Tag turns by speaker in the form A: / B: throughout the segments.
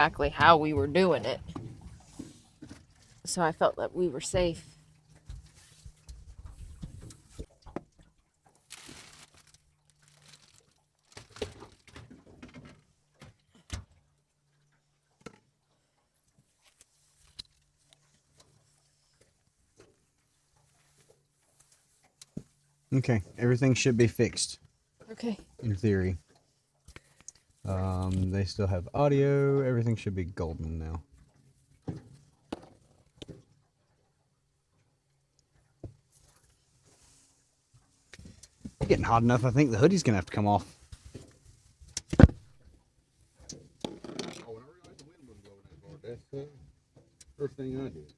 A: exactly how we were doing it. So I felt that we were safe.
B: Okay, everything should be fixed.
A: Okay.
B: In theory. They still have audio. Everything should be golden now. Getting hot enough. I think the hoodie's gonna have to come off.
C: Oh, when I realized the wind wasn't blowing that hard, that's the first thing I did.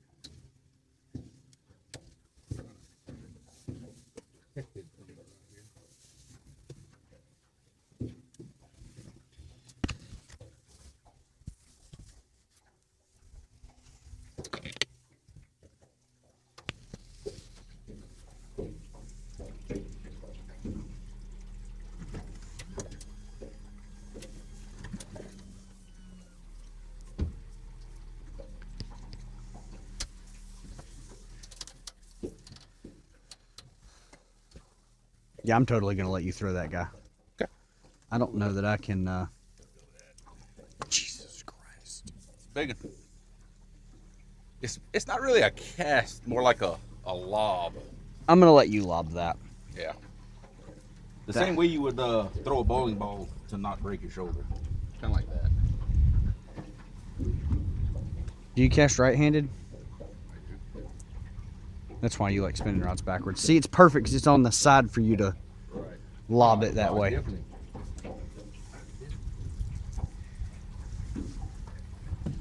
B: Yeah, I'm totally gonna let you throw that guy.
C: Okay.
B: I don't know that I can. Jesus Christ.
C: It's big. It's not really a cast, more like a lob.
B: I'm gonna let you lob that.
C: Yeah. The same way you would throw a bowling ball to not break your shoulder. Kind of like that.
B: Do you cast right-handed?
C: I do.
B: That's why you like spinning rods backwards. See, it's perfect because it's on the side for you to lob it that way.
C: Definitely.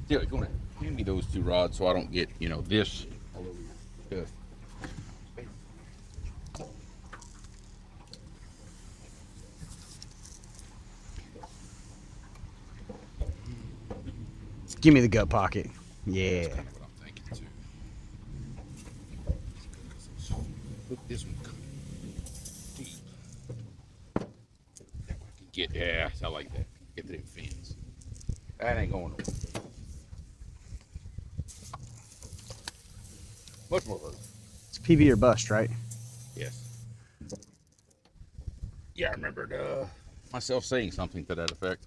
C: Yeah, go ahead. Hand me those two rods so I don't get, this all over your stuff.
B: Give me the gut pocket. Yeah.
C: That's kind of what I'm thinking too. Look, this one deep. That one can get, yeah, I like that. Get to them fins. That ain't going nowhere. Much more hurt.
B: It's PB or bust, right?
C: Yes. Yeah, I remembered myself saying something to that effect.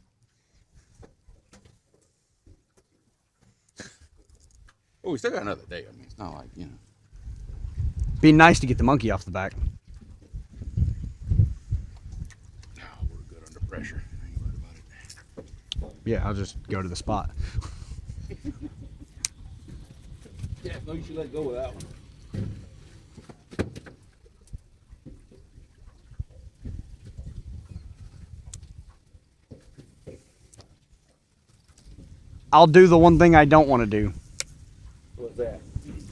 C: Oh, we still got another day. I mean, it's not like,
B: Be nice to get the monkey off the back.
C: No, we're good under pressure. I ain't worried about it.
B: Yeah, I'll just go to the spot.
C: Yeah, no, you should let go of that one.
B: I'll do the one thing I don't want to do.
C: What's that?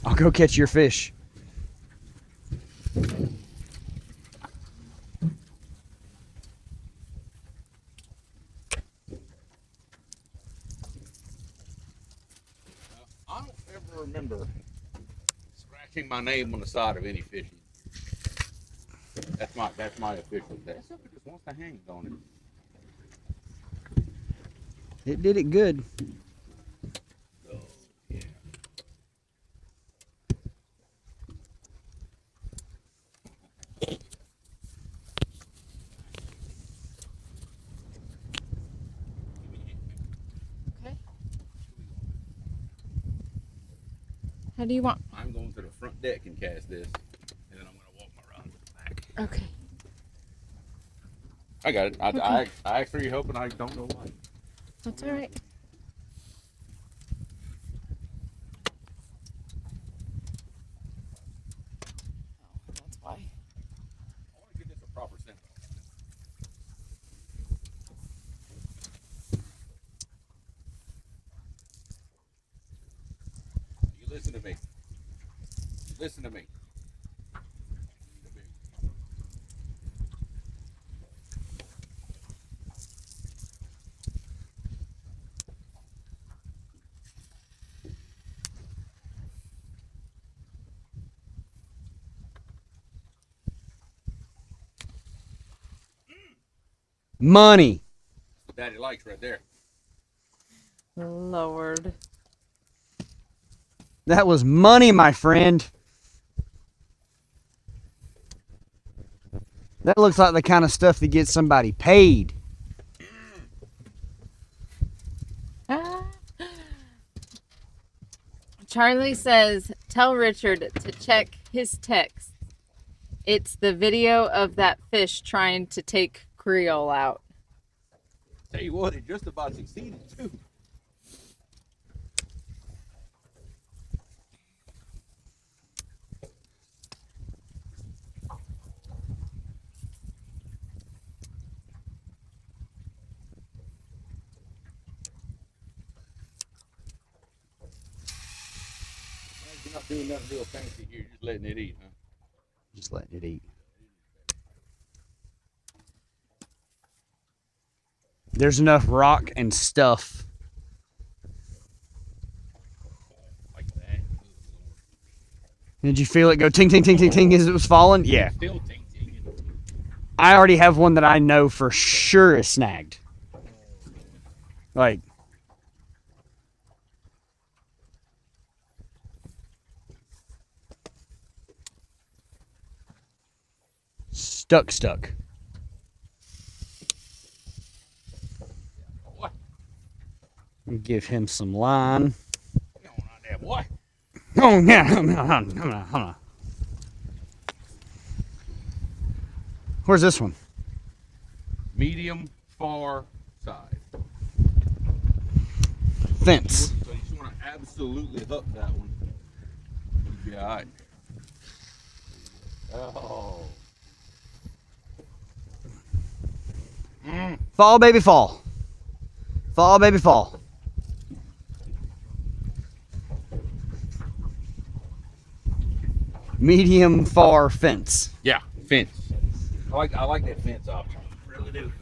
B: I'll go catch your fish.
C: I don't ever remember scratching my name on the side of any fishing. That's my official. That sucker just wants to hang on it.
B: It did it good.
C: Oh, yeah.
A: Okay. How do you want?
C: I'm going to the front deck and cast this, and then I'm going to walk my rod to the back.
A: Okay.
C: I got it.
A: Okay.
C: I asked for your help, and I don't know why.
A: That's all right. Oh, that's why.
C: I want to get this a proper scent. You listen to me. Listen to me.
B: Money.
C: What Daddy likes right there.
A: Lord.
B: That was money, my friend. That looks like the kind of stuff that gets somebody paid.
A: Ah. Charlie says, tell Richard to check his text. It's the video of that fish trying to take Creole out.
C: Tell you what, it just about succeeded too. You're not doing nothing real fancy here, just letting it eat, huh?
B: Just letting it eat. There's enough rock and stuff.
C: Like that.
B: Did you feel it go ting, ting, ting, ting, ting as it was falling? Yeah.
C: Still ting-tinging.
B: I already have one that I know for sure is snagged. Like, stuck.
C: What?
B: Give him some line.
C: Come on out there, boy.
B: Oh, yeah. Hold on. Where's this one?
C: Medium far side.
B: Fence.
C: So you just want to absolutely hook that one. You'll be all right. Oh.
B: Fall, baby, fall. Fall, baby, fall. Medium far fence.
C: Yeah, fence. I like that fence option. Really do.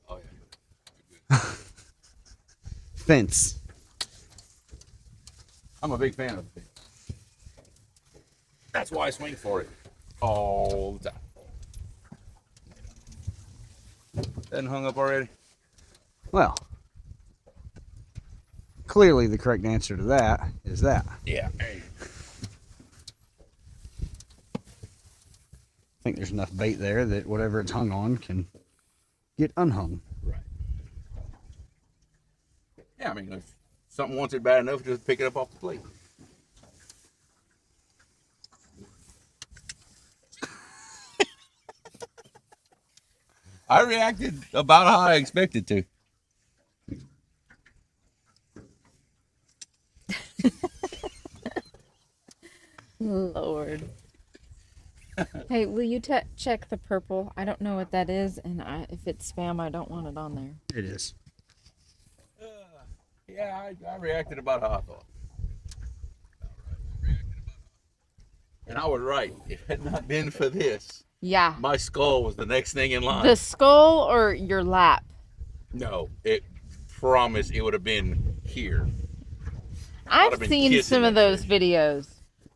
C: Oh yeah.
B: Fence.
C: I'm a big fan of the fence. That's why I swing for it all the time. That hung up already?
B: Well, clearly the correct answer to that is that.
C: Yeah.
B: I think there's enough bait there that whatever it's hung on can get unhung.
C: Right. Yeah, I mean, if something wants it bad enough, just pick it up off the plate. I reacted about how I expected to.
A: Lord. Hey, will you check the purple? I don't know what that is, and if it's spam, I don't want it on there.
B: It is.
C: Yeah, I reacted about how I thought. And I was right. If it had not been for this,
A: Yeah.
C: my skull was the next thing in line.
A: The skull or your lap?
C: No, it promise it would have been here.
A: I've seen some of those videos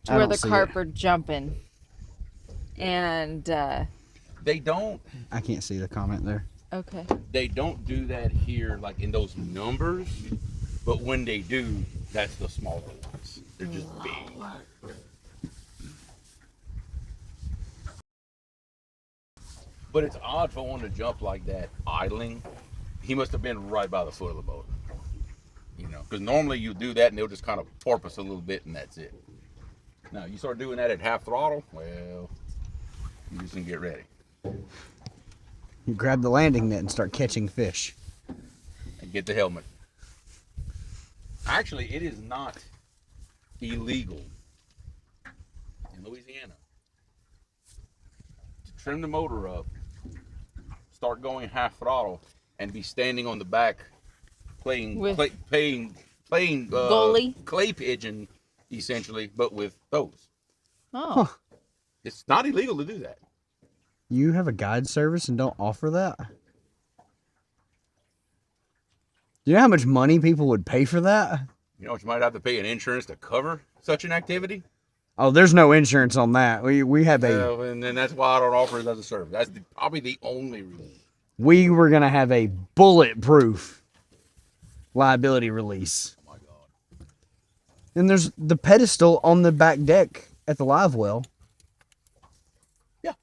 B: I
A: where
B: don't
A: the
B: see
A: carp
B: it.
A: are jumping. And,
C: They don't
B: I can't see the comment there.
A: okay.
C: they don't do that here like in those numbers, but when they do, that's the smaller ones. They're just big. But it's odd for one to jump like that idling. He must have been right by the foot of the boat. You know, because normally you do that and they'll just kind of porpoise a little bit and that's it. Now, you start doing that at half throttle, well, you just can get ready.
B: You grab the landing net and start catching fish.
C: And get the helmet. Actually, it is not illegal in Louisiana to trim the motor up, start going half throttle, and be standing on the back playing
A: Goalie?
C: clay pigeon, essentially, but with those.
A: Oh.
B: Huh.
C: It's not illegal to do that.
B: You have a guide service and don't offer that? Do you know how much money people would pay for that?
C: You know what you might have to pay an insurance to cover such an activity?
B: Oh, there's no insurance on that. We have a
C: And then that's why I don't offer it as a service. That's probably the only reason.
B: we were gonna have a bulletproof liability release.
C: Oh my God.
B: And there's the pedestal on the back deck at the live well.
C: Yeah.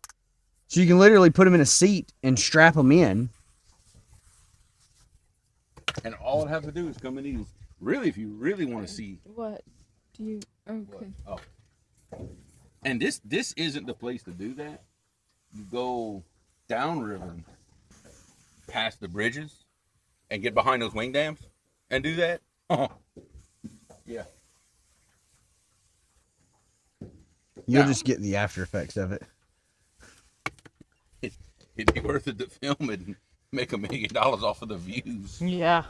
B: So you can literally put them in a seat and strap them in.
C: And all it have to do is come in these. Really, if you really want to see.
A: What do you? Okay.
C: What? Oh. And this isn't the place to do that. You go downriver, past the bridges, and get behind those wing dams, and do that. Yeah.
B: You'll
C: Now,
B: just get the after effects of it.
C: It'd be worth it to film it and make $1 million off of the views.
A: Yeah.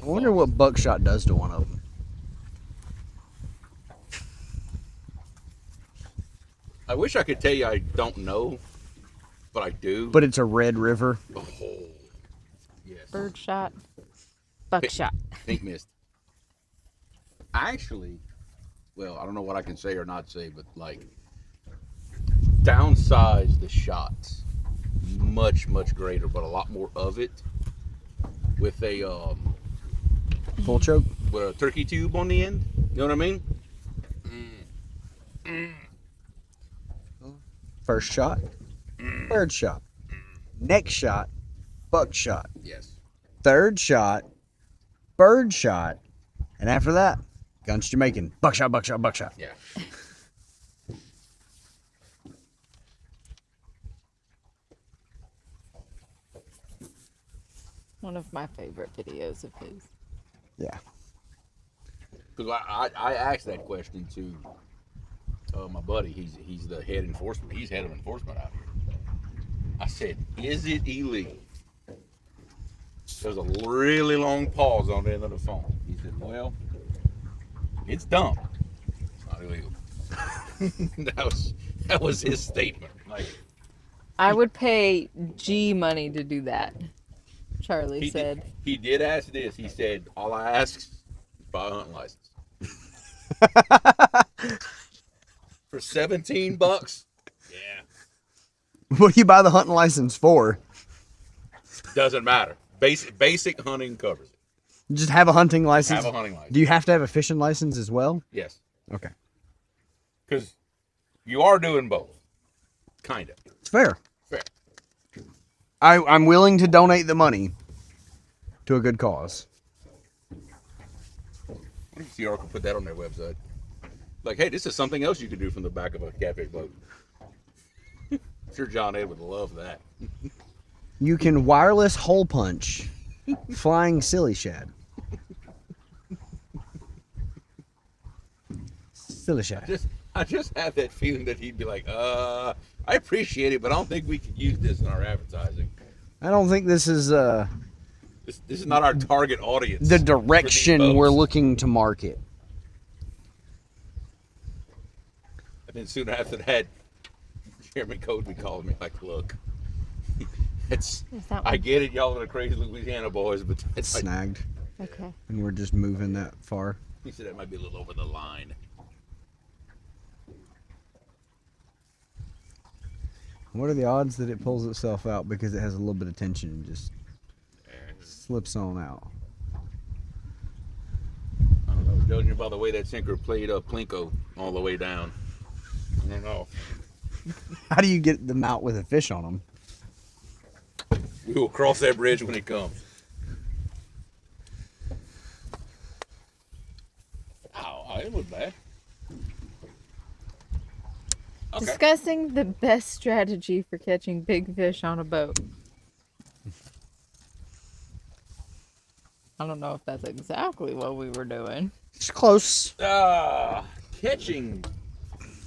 B: I wonder what buckshot does to one of them.
C: I wish I could tell you I don't know, but I do.
B: But it's a red river.
C: Oh, yes.
A: Birdshot. Buckshot.
C: Pink mist. Actually, well, I don't know what I can say or not say, but like, downsize the shots much greater, but a lot more of it with a
B: Full choke.
C: with a turkey tube on the end. You know what I mean?
B: First shot, bird shot. Next shot, buckshot.
C: Yes.
B: Third shot, bird shot. And after that, guns Jamaican. Buckshot, buckshot, buckshot.
C: Yeah.
A: One of my favorite videos of his.
B: Yeah.
C: Because I asked that question to my buddy. He's the head enforcement. He's head of enforcement out here. I said, "Is it illegal?" There's a really long pause on the end of the phone. He said, "Well, it's dumb. It's not illegal." that was his statement. Like,
A: I would pay G money to do that. Charlie said.
C: He did ask this. He said, "All I ask is buy a hunting license." For $17? Yeah.
B: What do you buy the hunting license for?
C: Doesn't matter. Basic hunting covers it.
B: You just have a hunting license?
C: Have a hunting license.
B: Do you have to have a fishing license as well?
C: Yes.
B: Okay.
C: Because you are doing both. Kind of.
B: It's fair.
C: Fair.
B: I'm willing to donate the money to a good cause.
C: What if CR could put that on their website? Like, hey, this is something else you could do from the back of a catfish boat. I'm sure John Ed would love that.
B: You can wireless hole punch flying silly shad. Silly shad.
C: I just have that feeling that he'd be like, I appreciate it, but I don't think we could use this in our advertising.
B: I don't think this is
C: This is not our target audience.
B: the direction we're looking to market.
C: And then soon after that, Chairman Cody called me like, look, I get it, y'all are the crazy Louisiana boys, but
B: It's snagged.
A: Okay.
B: And we're just moving that far.
C: He said that might be a little over the line.
B: What are the odds that it pulls itself out because it has a little bit of tension and just slips on out?
C: I don't know, judging by the way that sinker played up Plinko all the way down. I don't know.
B: How do you get them out with a fish on them?
C: We will cross that bridge when it comes. Oh, it was bad. Okay.
A: Discussing the best strategy for catching big fish on a boat. I don't know if that's exactly what we were doing.
B: It's close.
C: Catching,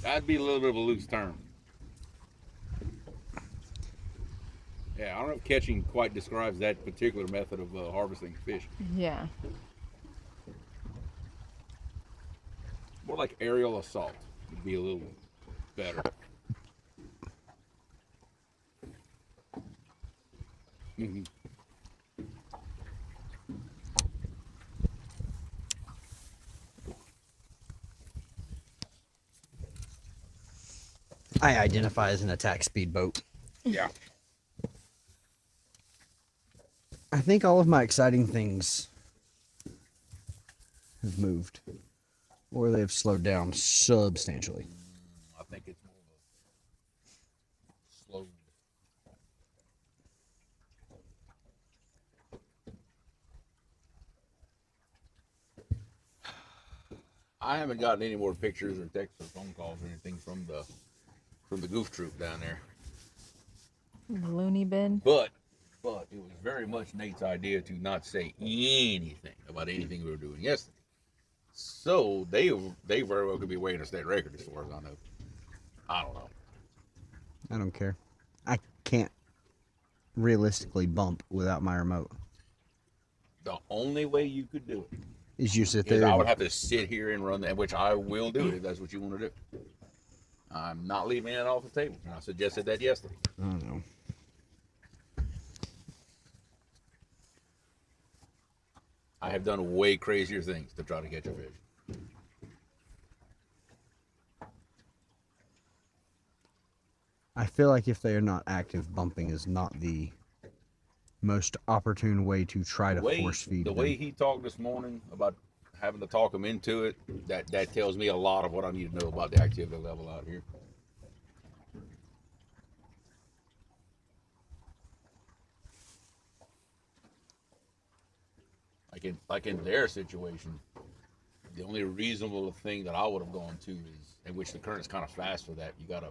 C: that'd be a little bit of a loose term. Yeah, I don't know if catching quite describes that particular method of harvesting fish.
A: Yeah.
C: More like aerial assault would be a little better.
B: I identify as an attack speedboat.
C: Yeah.
B: I think all of my exciting things have moved, or they have slowed down substantially.
C: I think it's more of a slow. I haven't gotten any more pictures or texts or phone calls or anything from the goof troop down there.
A: The loony bin.
C: But it was very much Nate's idea to not say anything about anything we were doing yesterday. So they very well could be weighing a state record as far as I know. I don't know.
B: I don't care. I can't realistically bump without my remote.
C: The only way you could do it
B: Is you sit
C: is
B: there.
C: I
B: And,
C: would have to sit here and run that, which I will do if that's what you want to do. I'm not leaving it off the table. And I suggested that yesterday.
B: I don't know.
C: I have done way crazier things to try to catch a fish.
B: I feel like if they are not active, bumping is not the most opportune way to try to force feed
C: the
B: them.
C: way he talked this morning about having to talk him into it, that tells me a lot of what I need to know about the activity level out here. Like in their situation, the only reasonable thing that I would have gone to is, in which the current's kind of fast for that, you gotta,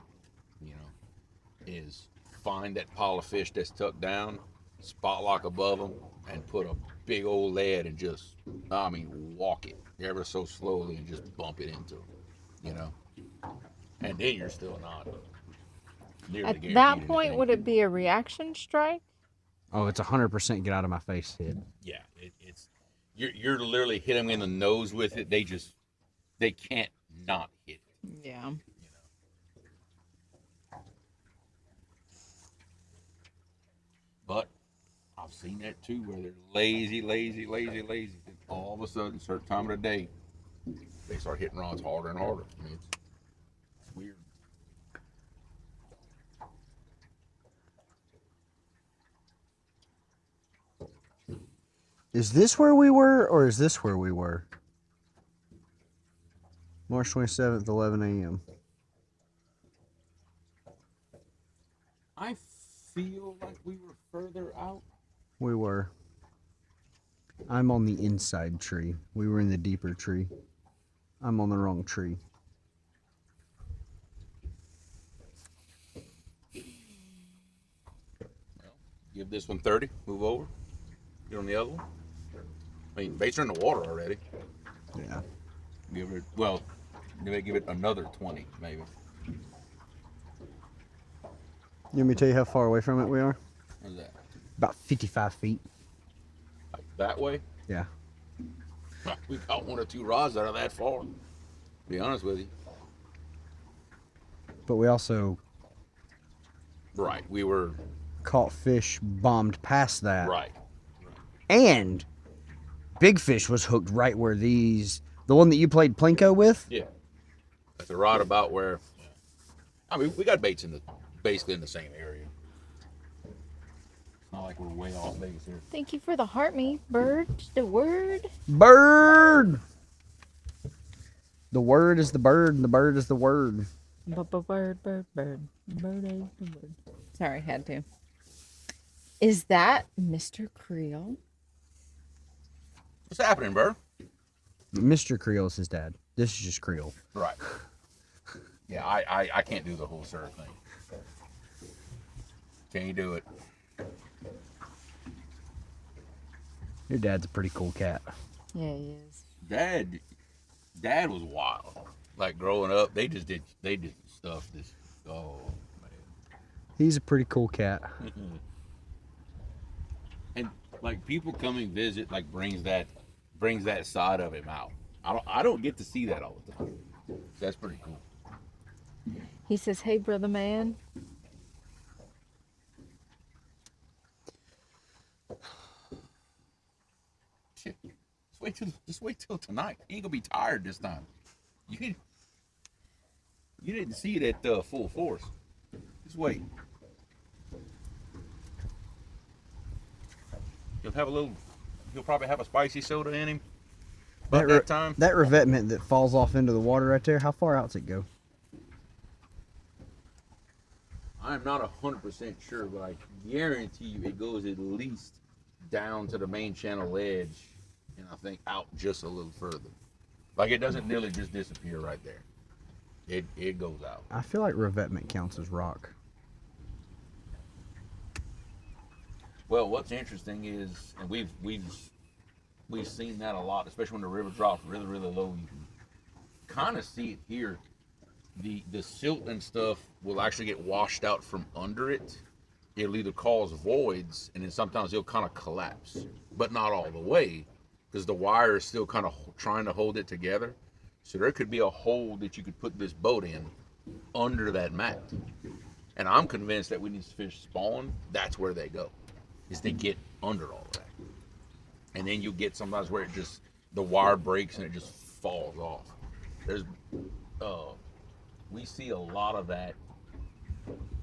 C: is find that pile of fish that's tucked down, spot lock above them, and put a big old lead and just, walk it ever so slowly and just bump it into them, and then you're still not nearly
A: At
C: guaranteed
A: that point,
C: anything.
A: would it be a reaction strike?
B: Oh, it's 100% get out of my face hit.
C: Yeah, it's you're literally hit them in the nose with it. They can't not hit it.
A: Yeah.
C: But I've seen that too, where they're lazy. Then all of a sudden, certain time of the day, they start hitting rods harder and harder. It's weird.
B: Is this where we were, or is this where we were? March 27th, 11 a.m.
C: I feel like we were further out.
B: We were. I'm on the inside tree. We were in the deeper tree. I'm on the wrong tree.
C: Well, give this one 30. Move over. Get on the other one. I mean, baits are in the water already.
B: Yeah.
C: Give it another 20, maybe.
B: You want me to tell you how far away from it we are?
C: What's that?
B: About 55 feet.
C: Like that way?
B: Yeah.
C: We caught one or two rods that are that far. To be honest with you.
B: But we also
C: Right. We were.
B: caught fish bombed past that.
C: Right.
B: And big fish was hooked right where these, the one that you played Plinko with?
C: Yeah. That's a rod about where. I mean, we got baits basically in the same area. It's not like we're way off base here.
A: Thank you for the heart me, bird. The word.
B: Bird! The word is the bird, and the bird is the word.
A: Bird. Bird is the word. Sorry, had to. Is that Mr. Creole?
C: What's happening, bro?
B: Mr. Creole is his dad. This is just Creole.
C: Right. Yeah, I can't do the whole sir thing. Can't do it.
B: Your dad's a pretty cool cat.
A: Yeah, he is.
C: Dad was wild. Like growing up, they did stuff. Oh man.
B: He's a pretty cool cat.
C: And like people coming visit, like brings that side of him out. I don't get to see that all the time. That's pretty cool.
A: He says, "Hey, brother man."
C: Shit. Just wait till tonight. You ain't gonna be tired this time. You didn't see it at full force. Just wait. He'll have a little. He'll probably have a spicy soda in him. About that time.
B: That revetment that falls off into the water right there. How far out's it go?
C: I'm not 100% sure, but I guarantee you it goes at least down to the main channel edge, and I think out just a little further. Like it doesn't nearly just disappear right there. It goes out.
B: I feel like revetment counts as rock.
C: Well, what's interesting is, and we've seen that a lot, especially when the river drops really low. You can kind of see it here. The silt and stuff will actually get washed out from under it. It'll either cause voids, and then sometimes it'll kind of collapse, but not all the way, because the wire is still kind of trying to hold it together. So there could be a hole that you could put this boat in under that mat. And I'm convinced that when these fish spawn, that's where they go, is they get under all of that. And then you get sometimes where it just, the wire breaks and it just falls off. There's, we see a lot of that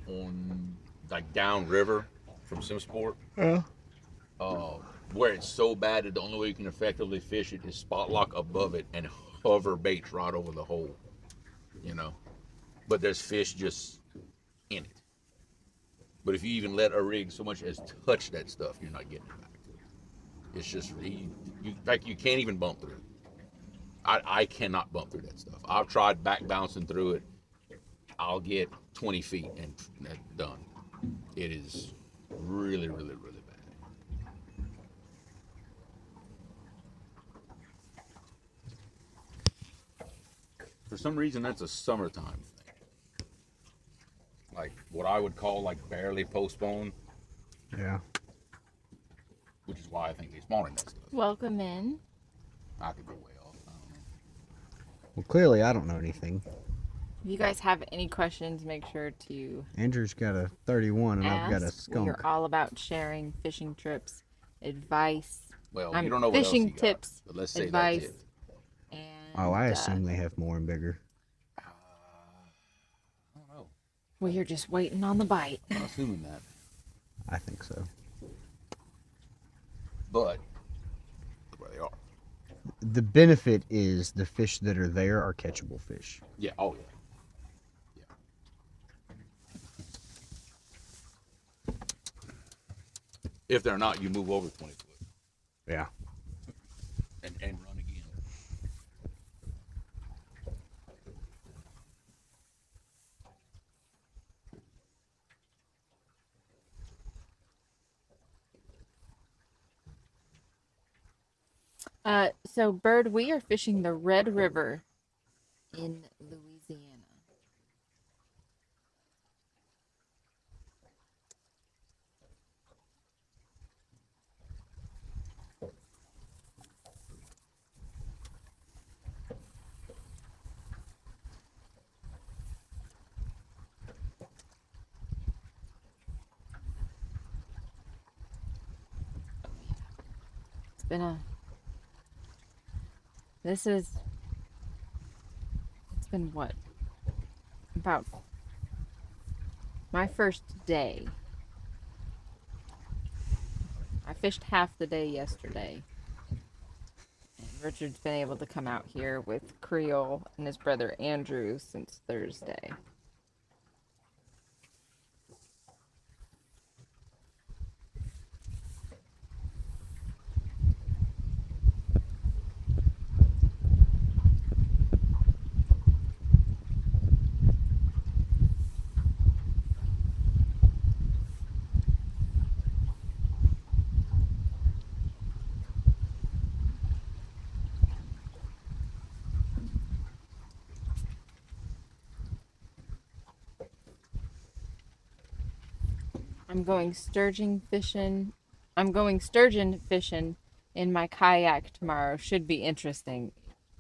C: on, like, downriver from SimSport.
B: Yeah.
C: Where it's so bad that the only way you can effectively fish it is spot lock above it and hover baits right over the hole, you know. But there's fish just in it. But if you even let a rig so much as touch that stuff, you're not getting it back. It's just, in fact, you can't even bump through it. I cannot bump through that stuff. I've tried back bouncing through it. I'll get 20 feet and that's done. It is really bad. For some reason, that's a summertime thing. Like what I would call like barely postponed.
B: Yeah.
C: Which is why I think they spawn in that stuff.
A: Welcome in.
C: I could go way off. I don't know.
B: Well, clearly I don't know anything.
A: If you guys have any questions, make sure to
B: Andrew's got a 31 and I've got a
A: ask.
B: skunk.
A: We're all about sharing fishing trips, advice.
C: Well, you don't know what
A: fishing
C: else you
A: tips,
C: got, but let's say
A: advice,
C: that's it.
A: and
B: Oh, I assume they have more and bigger.
C: I don't know.
A: well, you're just waiting on the bite.
C: I'm assuming that.
B: I think so.
C: But look where they are.
B: The benefit is the fish that are there are catchable fish.
C: Yeah. Oh yeah. If they're not, you move over 20 foot
B: Yeah.
C: and run again.
A: So Bird, we are fishing the Red River in Louisiana. It's been it's been what? About my first day. I fished half the day yesterday. And Richard's been able to come out here with Creole and his brother Andrew since Thursday. I'm going sturgeon fishing in my kayak tomorrow. Should be interesting.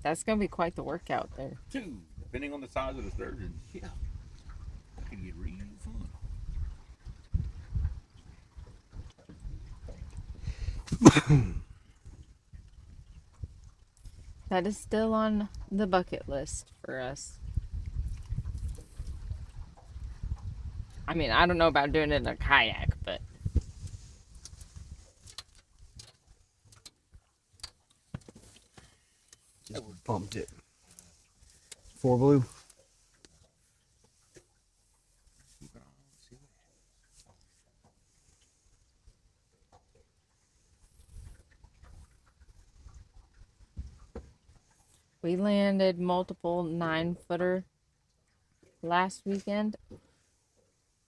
A: That's going to be quite the workout there.
C: Two, depending on the size of the sturgeon. Yeah. That could get real fun.
A: That is still on the bucket list for us. I mean, I don't know about doing it in a kayak, but
B: Just bumped it. 4 blue.
A: we landed multiple 9-footer last weekend.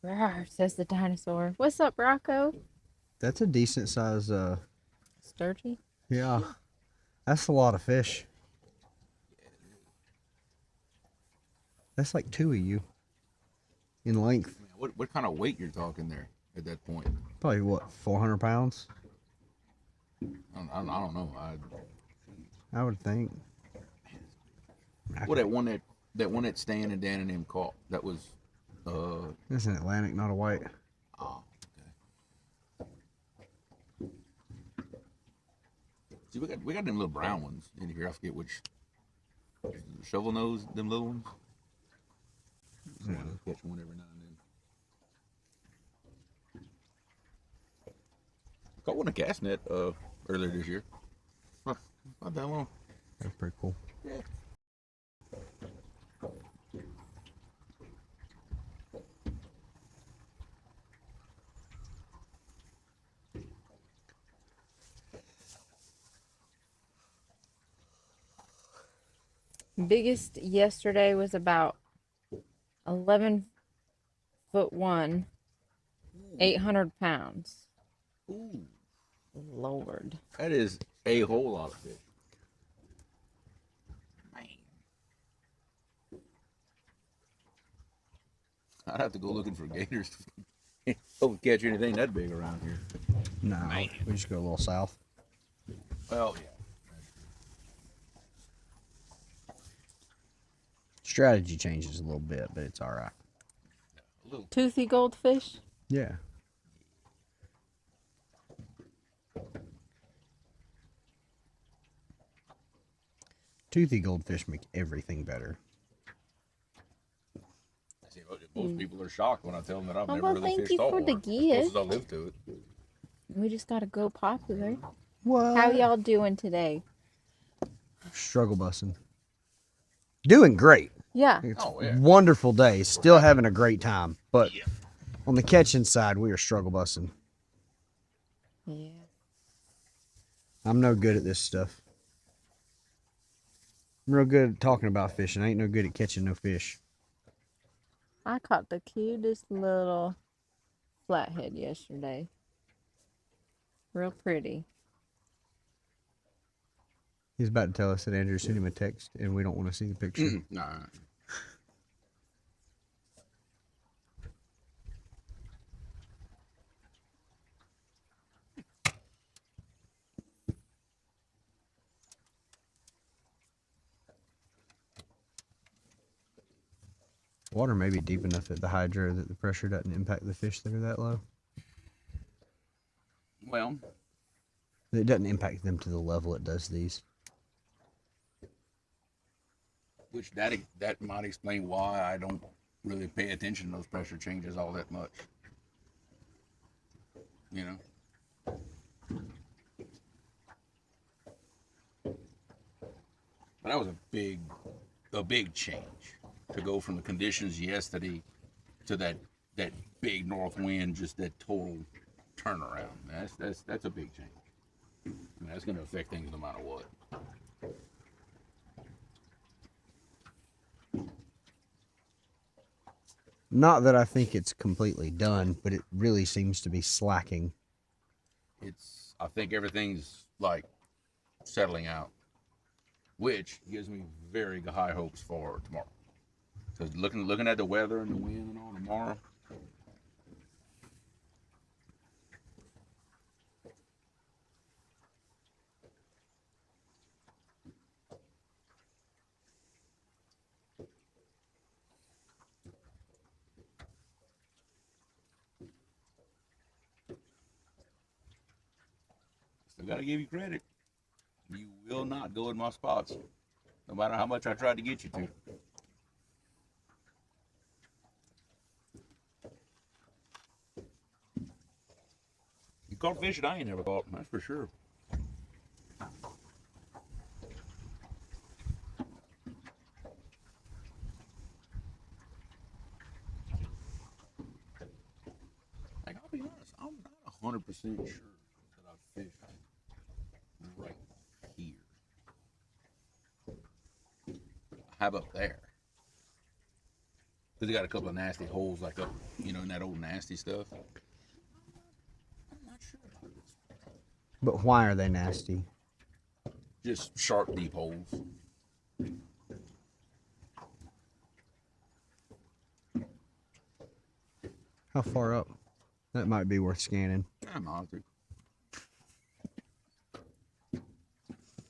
A: Rawr, says the dinosaur. What's up, Rocco?
B: That's a decent size.
A: Sturgey?
B: Yeah, that's a lot of fish. That's like 2 of you in length.
C: What kind of weight you're talking there at that point?
B: Probably what, 400 pounds?
C: I don't know.
B: I would think.
C: Well, that one that Stan and Dan and them caught. That was.
B: It's an Atlantic, not a white.
C: Oh, okay. See, we got them little brown ones in here. I forget which. Shovel nose, them little ones. So I catch one every now and then. Caught one a cast net earlier this year. Not that long.
B: That's pretty cool.
C: Yeah.
A: Biggest yesterday was about 11'1", 800 pounds.
C: Ooh,
A: Lord.
C: that is a whole lot of fish. Man, I'd have to go looking for gators. Don't catch anything that big around here.
B: No,
C: Man.
B: we just go a little south.
C: Well, yeah.
B: Strategy changes a little bit, but it's all right.
C: A little.
A: Toothy goldfish?
B: Yeah. Toothy goldfish make everything better.
C: See, most people are shocked when I tell them that I've
A: Oh,
C: never
A: well,
C: really
A: thank
C: fished
A: you for
C: saltwater.
A: the gift.
C: Closest I live to it.
A: We just gotta go popular.
B: What?
A: How y'all doing today?
B: Struggle bussing. Doing great.
A: Yeah.
B: It's
C: Oh,
B: a
C: yeah.
B: wonderful day. Still having a great time. But
C: Yeah.
B: on the catching side, we are struggle bussing.
A: Yeah.
B: I'm no good at this stuff. I'm real good at talking about fishing. I ain't no good at catching no fish.
A: I caught the cutest little flathead yesterday. Real pretty.
B: He's about to tell us that Andrew sent him a text and we don't want to see the picture.
C: Nah.
B: Water may be deep enough at the hydro that the pressure doesn't impact the fish that are that low.
C: Well,
B: It doesn't impact them to the level it does these.
C: which that might explain why I don't really pay attention to those pressure changes all that much. You know. But that was a big change to go from the conditions yesterday to that big north wind, just that total turnaround. That's a big change. I mean, that's going to affect things no matter what.
B: Not that I think it's completely done, but it really seems to be slacking.
C: I think everything's like settling out, which gives me very high hopes for tomorrow. Because looking at the weather and the wind and all tomorrow, still gotta give you credit. You will not go in my spots, no matter how much I tried to get you to. You caught fish that I ain't never caught, that's for sure. Like, I'll be honest, I'm not 100% sure that I've fished right here. I have up there. Because they got a couple of nasty holes like up, you know, in that old nasty stuff. I'm not sure about this.
B: But why are they nasty?
C: Just sharp, deep holes.
B: How far up? That might be worth scanning.
C: I'm not.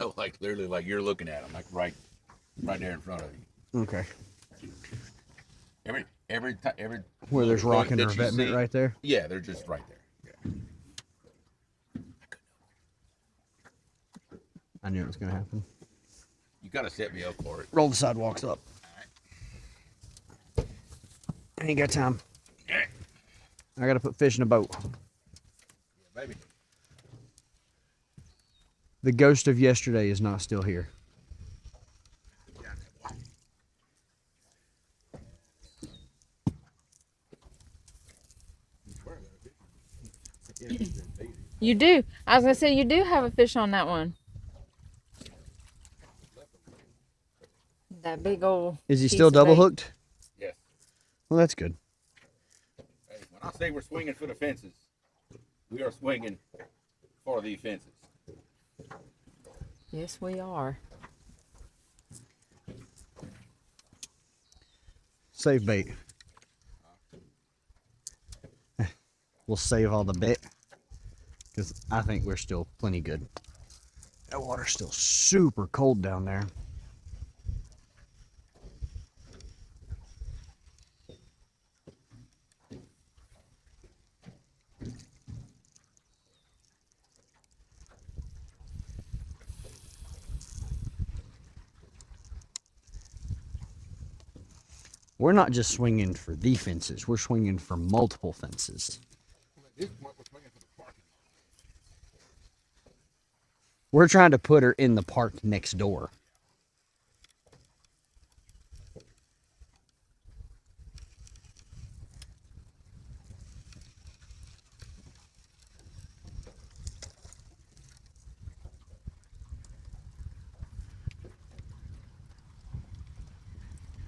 C: Oh, like literally, like you're looking at them, like right there in front of you.
B: Okay.
C: Every
B: Where there's rock and
C: that you
B: revetment
C: see,
B: right there?
C: Yeah, they're just right there. Yeah.
B: I knew it was going to happen.
C: You gotta set me up for it.
B: Roll the sidewalks up. I ain't got time. I got to put fish in a boat.
C: Yeah, baby.
B: The ghost of yesterday is not still here.
A: You do. I was gonna say you do have a fish on that one. That big old.
B: Is he
A: piece
B: still
A: of
B: double
A: bait.
B: hooked?
C: Yes.
B: Well, that's good.
C: Hey, when I say we're swinging for the fences, we are swinging for the fences.
A: Yes, we are.
B: Save bait. We'll save all the bait because I think we're still plenty good. That water's still super cold down there. We're not just swinging for the fences, we're swinging for multiple fences. We're trying to put her in the park next door.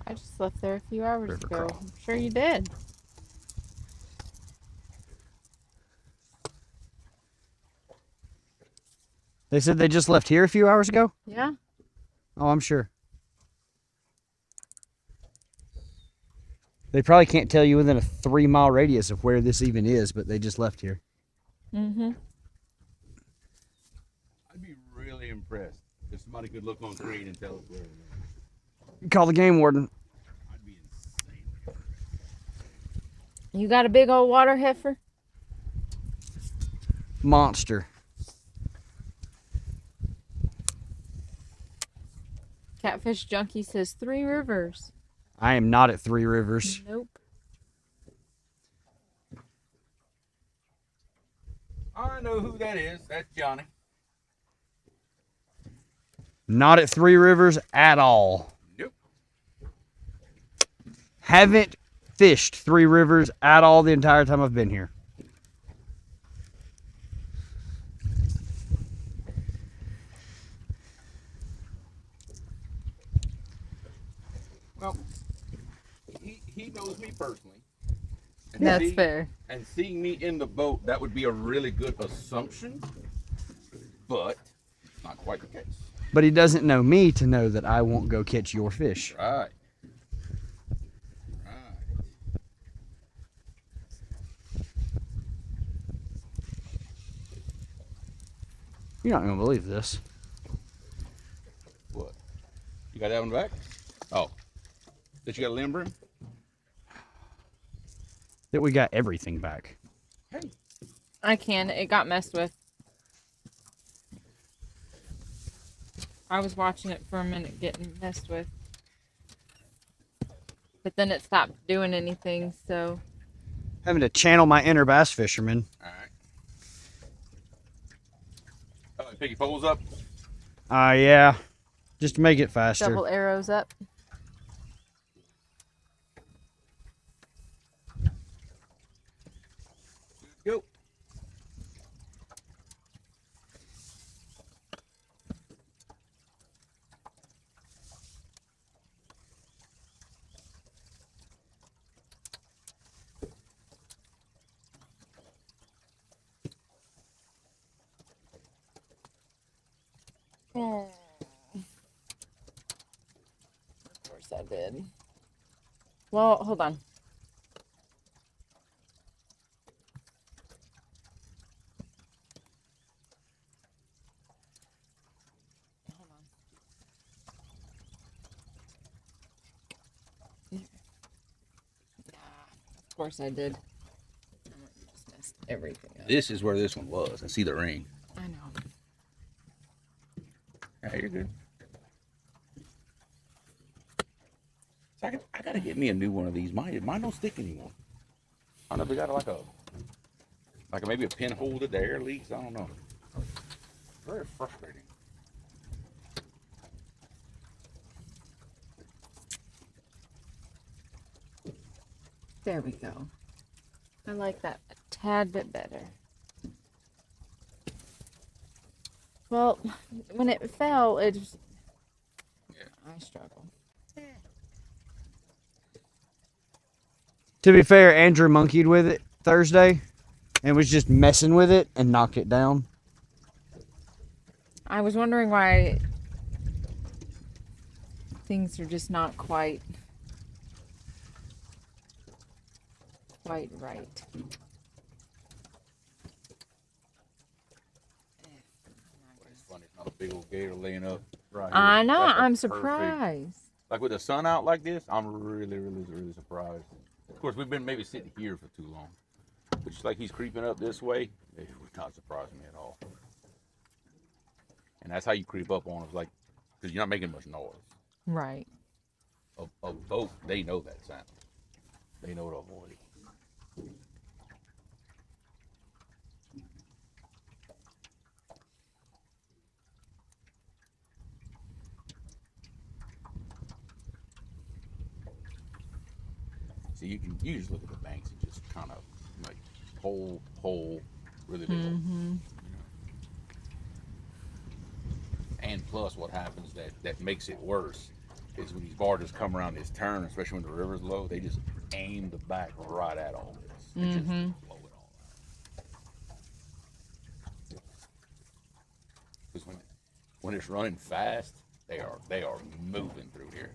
A: I just left there a few hours
B: River
A: ago.
B: crawl.
A: I'm sure you did.
B: They said they just left here a few hours ago?
A: Yeah.
B: Oh, I'm sure. They probably can't tell you within a 3-mile radius of where this even is, but they just left here.
A: Mm-hmm.
C: I'd be really impressed if somebody could look on screen and tell us where it is.
B: Call the game warden.
C: I'd be insanely impressed.
A: You got a big old water heifer?
B: Monster.
A: Catfish Junkie says 3 Rivers.
B: I am not at 3 Rivers.
A: Nope.
C: I know who that is. That's Johnny.
B: Not at 3 Rivers at all.
C: Nope.
B: Haven't fished 3 Rivers at all the entire time I've been here.
C: Well, he knows me personally. And
A: That's fair.
C: And seeing me in the boat, that would be a really good assumption, but not quite the case.
B: But he doesn't know me to know that I won't go catch your fish.
C: Right.
B: You're not going to believe this.
C: What? You got that one back? Oh. That you got a limber?
B: That we got everything back.
C: Hey.
A: I can. It got messed with. I was watching it for a minute getting messed with. But then it stopped doing anything, so.
B: Having to channel my inner bass fisherman.
C: All right. Pick your poles up.
B: Yeah. Just to make it faster.
A: Double arrows up.
C: Go.
A: Of course I did. Well, hold on. Hold on. Of course I did. I just messed everything up.
C: This is where this one was. I see the ring.
A: I know.
C: Yeah, you're good. So I gotta get me a new one of these. Mine don't stick anymore. I don't know if we got like maybe a pin hole that the air leaks. I don't know. Very frustrating.
A: There we go. I like that a tad bit better. Well, when it fell, it just...
C: Yeah.
A: I struggle.
B: To be fair, Andrew monkeyed with it Thursday and was just messing with it and knocked it down.
A: I was wondering why things are just not quite right.
C: It's funny. It's not a big old gator laying up. Right.
A: I know.
C: That's a
A: I'm
C: perfect-
A: surprised.
C: Like with the sun out like this, I'm really surprised. Of course, we've been maybe sitting here for too long. But just like he's creeping up this way, it would not surprise me at all. And that's how you creep up on us, like, because you're not making much noise.
A: Right.
C: A boat, they know that sound. They know to avoid it. So you just look at the banks and just kind of like hole, really big hole.
A: Mm-hmm.
C: And plus, what happens that makes it worse is when these barges come around this turn, especially when the river's low, they just aim the back right at all this. They just blow it all out. Because when it's running fast, they are moving through here.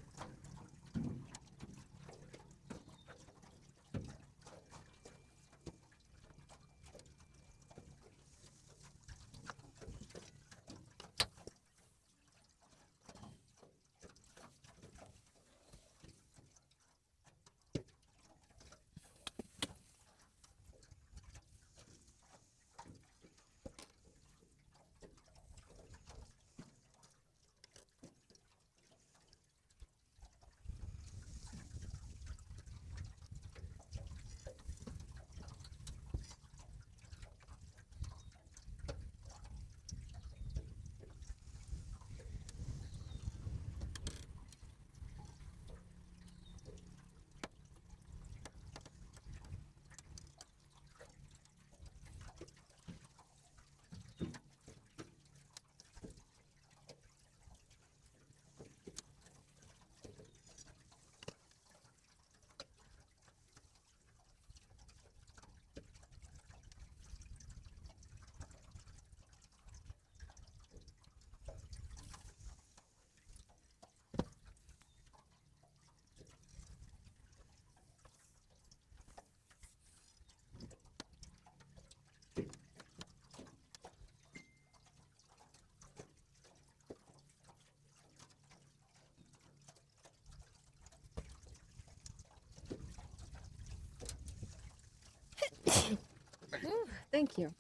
A: Thank you.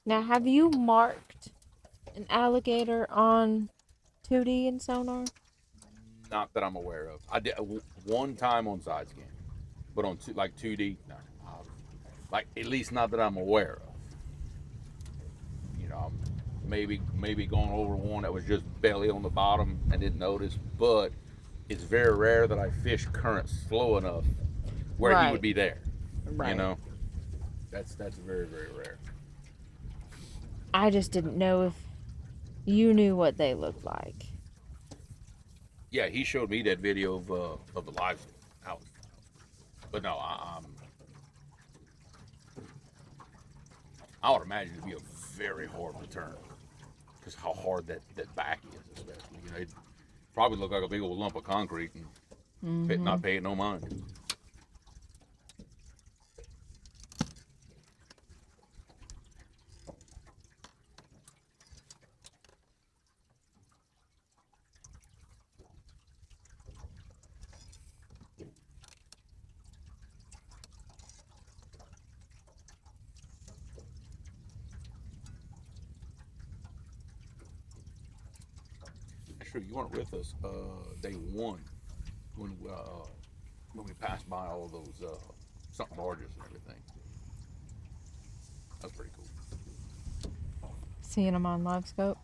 A: Now, have you marked an alligator on 2D and sonar?
C: Not that I'm aware of. I did one time on side scan, but on 2D, no. Like at least not that I'm aware of. You know, maybe going over one that was just belly on the bottom and didn't notice, but it's very rare that I fish current slow enough where he would be there.
A: Right.
C: You know, that's very, very rare.
A: I just didn't know if you knew what they looked like.
C: Yeah, he showed me that video of the live house, but no, I would imagine it'd be a very hard return because how hard that back is, especially. You know, it probably look like a big old lump of concrete and not pay it no mind. Sure, you weren't with us day one when we passed by all those sunk barges and everything. That's pretty cool.
A: Seeing them on live scope.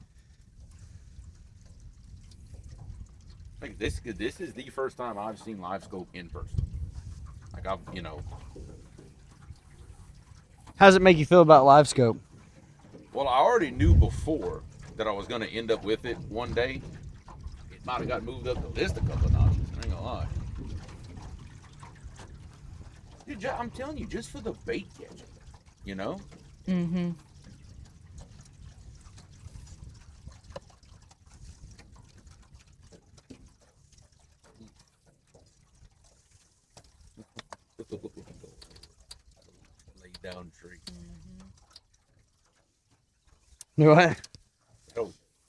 C: I think this is the first time I've seen live scope in person. Like
B: How's it make you feel about live scope?
C: well, I already knew before that I was going to end up with it one day. It might have got moved up the list a couple of notches. I ain't gonna lie. Dude, I'm telling you, just for the bait catching, you know.
A: Mm-hmm.
C: Lay down tree.
B: What?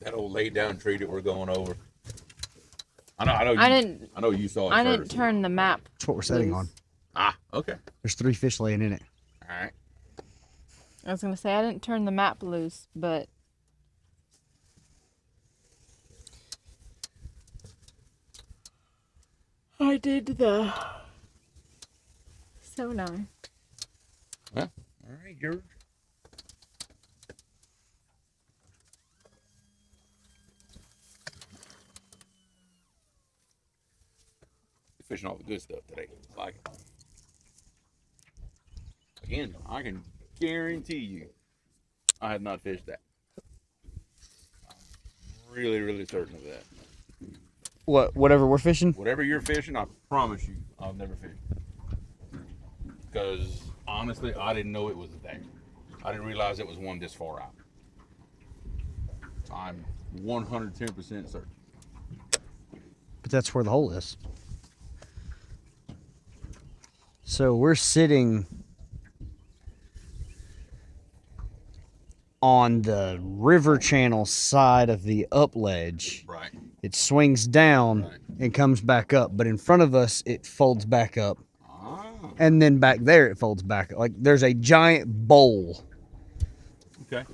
C: That old laid down tree that we're going over. I know you saw it
A: I
C: first.
A: didn't turn the map.
B: That's what we're setting
A: loose.
B: on.
C: Ah, okay.
B: There's 3 fish laying in it.
C: All right.
A: I was gonna say I didn't turn the map loose, but I did the sonar.
C: Well, all right, George. You're fishing all the good stuff today. I like it. Again, I can guarantee you I have not fished that. I'm really, really certain of that.
B: Whatever we're fishing?
C: Whatever you're fishing, I promise you, I've never fished. Because honestly, I didn't know it was there. I didn't realize it was one this far out. I'm 110% certain.
B: But that's where the hole is. So we're sitting on the river channel side of the up ledge.
C: Right.
B: It swings down and comes back up, but in front of us it folds back up.
C: Ah.
B: And then back there it folds back up. Like there's a giant bowl.
C: Okay.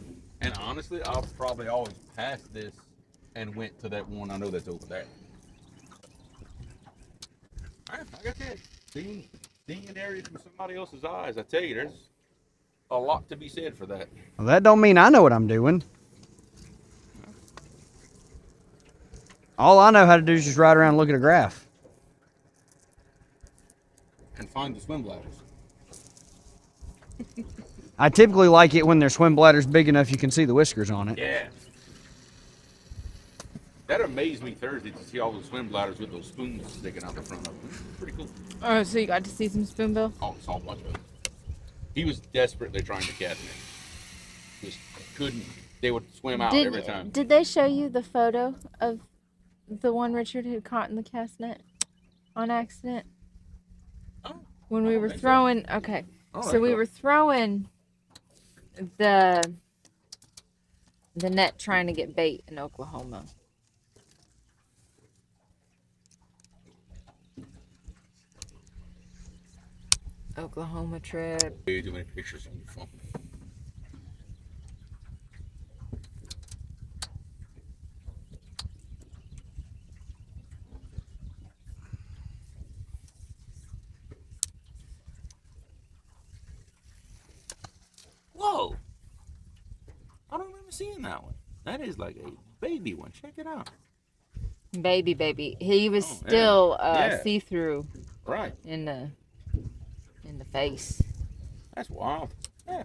C: And honestly, I've probably always passed this and went to that one I know that's over there. All right, like I said, seeing an area from somebody else's eyes, I tell you, there's a lot to be said for that.
B: Well, that don't mean I know what I'm doing. All I know how to do is just ride around and look at a graph.
C: And find the swim bladders.
B: I typically like it when their swim bladder's big enough you can see the whiskers on it.
C: Yeah. That amazed me Thursday to see all those swim bladders with those spoons sticking out the front of them. Pretty cool.
A: Oh, so you got to see some spoonbill?
C: Oh, saw a bunch of them. He was desperately trying to catch me. Just couldn't. They would swim out every time.
A: Did they show you the photo of the one Richard who caught in the cast net on accident?
C: Oh,
A: When we were throwing, okay.
C: Oh,
A: So we were throwing the net trying to get bait in Oklahoma. Oklahoma trip.
C: Way too many pictures on your phone. Whoa! I don't remember seeing that one. That is like a baby one. Check it out.
A: Baby. He was
C: Oh,
A: still
C: yeah.
A: see-through
C: Right.
A: in the face.
C: That's wild. Yeah.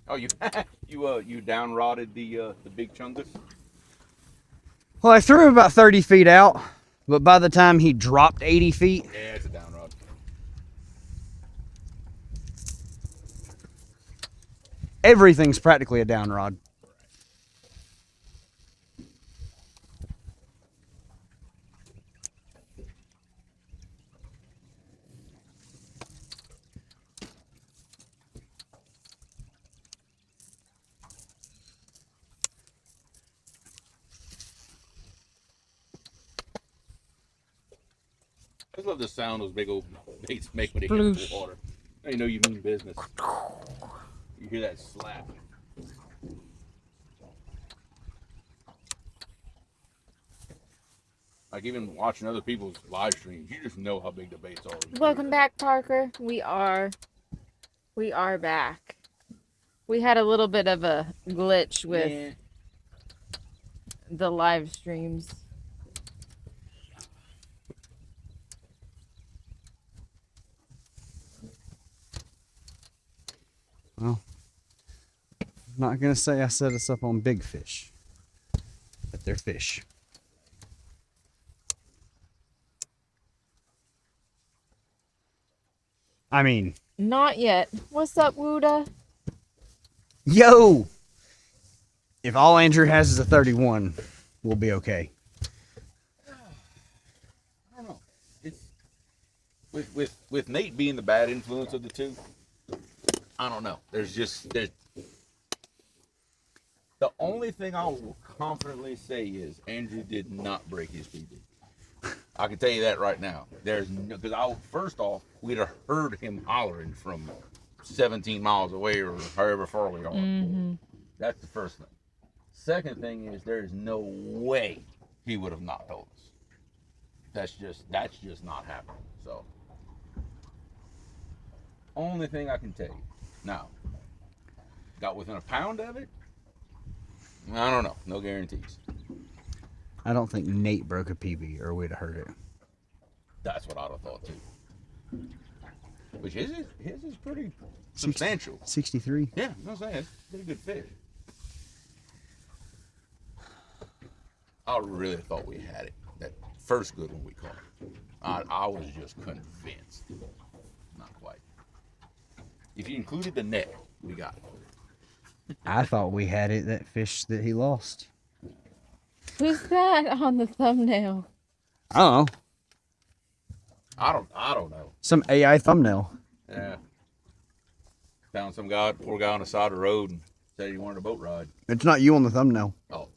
C: Oh, you you down rodded the big chungus?
B: Well, I threw him about 30 feet out, but by the time he dropped 80 feet,
C: Yeah, it's a down rod.
B: everything's practically a down rod.
C: I just love the sound those big old baits make when they hit the water. Now you know you mean business. You hear that slap. Like even watching other people's live streams, you just know how big the baits are.
A: Welcome back, Parker. We are back. We had a little bit of a glitch with the live streams.
B: Well, I'm not going to say I set us up on big fish, but they're fish. I mean,
A: Not yet. What's up, Wooda?
B: yo! If all Andrew has is a 31, we'll be okay.
C: I don't know. It's with Nate being the bad influence of the two. I don't know. There's the only thing I'll confidently say is Andrew did not break his PB. I can tell you that right now. There's no, because first off, we'd have heard him hollering from 17 miles away or however far we are.
A: Mm-hmm.
C: That's the first thing. Second thing is there's no way he would have not told us. That's just not happening. So only thing I can tell you. Now, got within a pound of it? I don't know. No guarantees.
B: I don't think Nate broke a PB or we'd have heard it.
C: That's what I'd have thought too. Which his is pretty substantial.
B: 63.
C: Yeah, I was saying it's a pretty good fish. I really thought we had it. That first good one we caught. I was just convinced. Not quite. If you included the net, we got it.
B: I thought we had it, that fish that he lost.
A: Who's that on the thumbnail?
B: I don't know.
C: I don't know.
B: Some AI thumbnail.
C: Yeah. Found some poor guy on the side of the road and said he wanted a boat ride.
B: It's not you on the thumbnail.
C: Oh.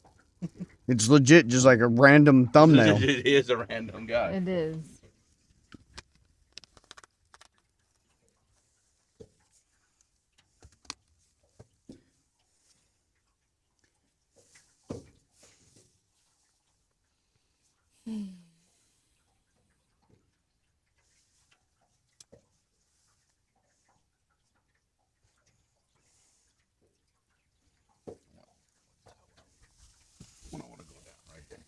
B: It's legit just like a random thumbnail.
C: It is a random guy.
A: It is.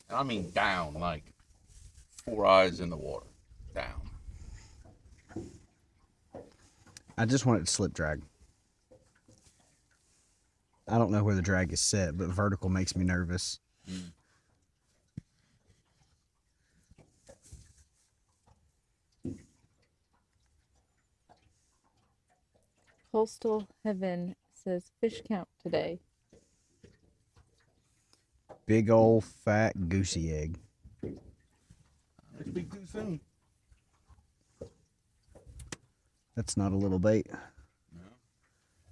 C: I mean down, like 4 eyes in the water. Down.
B: I just want it to slip drag. I don't know where the drag is set, but vertical makes me nervous.
C: Mm.
A: Coastal Heaven says fish count today.
B: Big old fat goosey egg.
C: Let's speak too soon.
B: That's not a little bait.
C: No.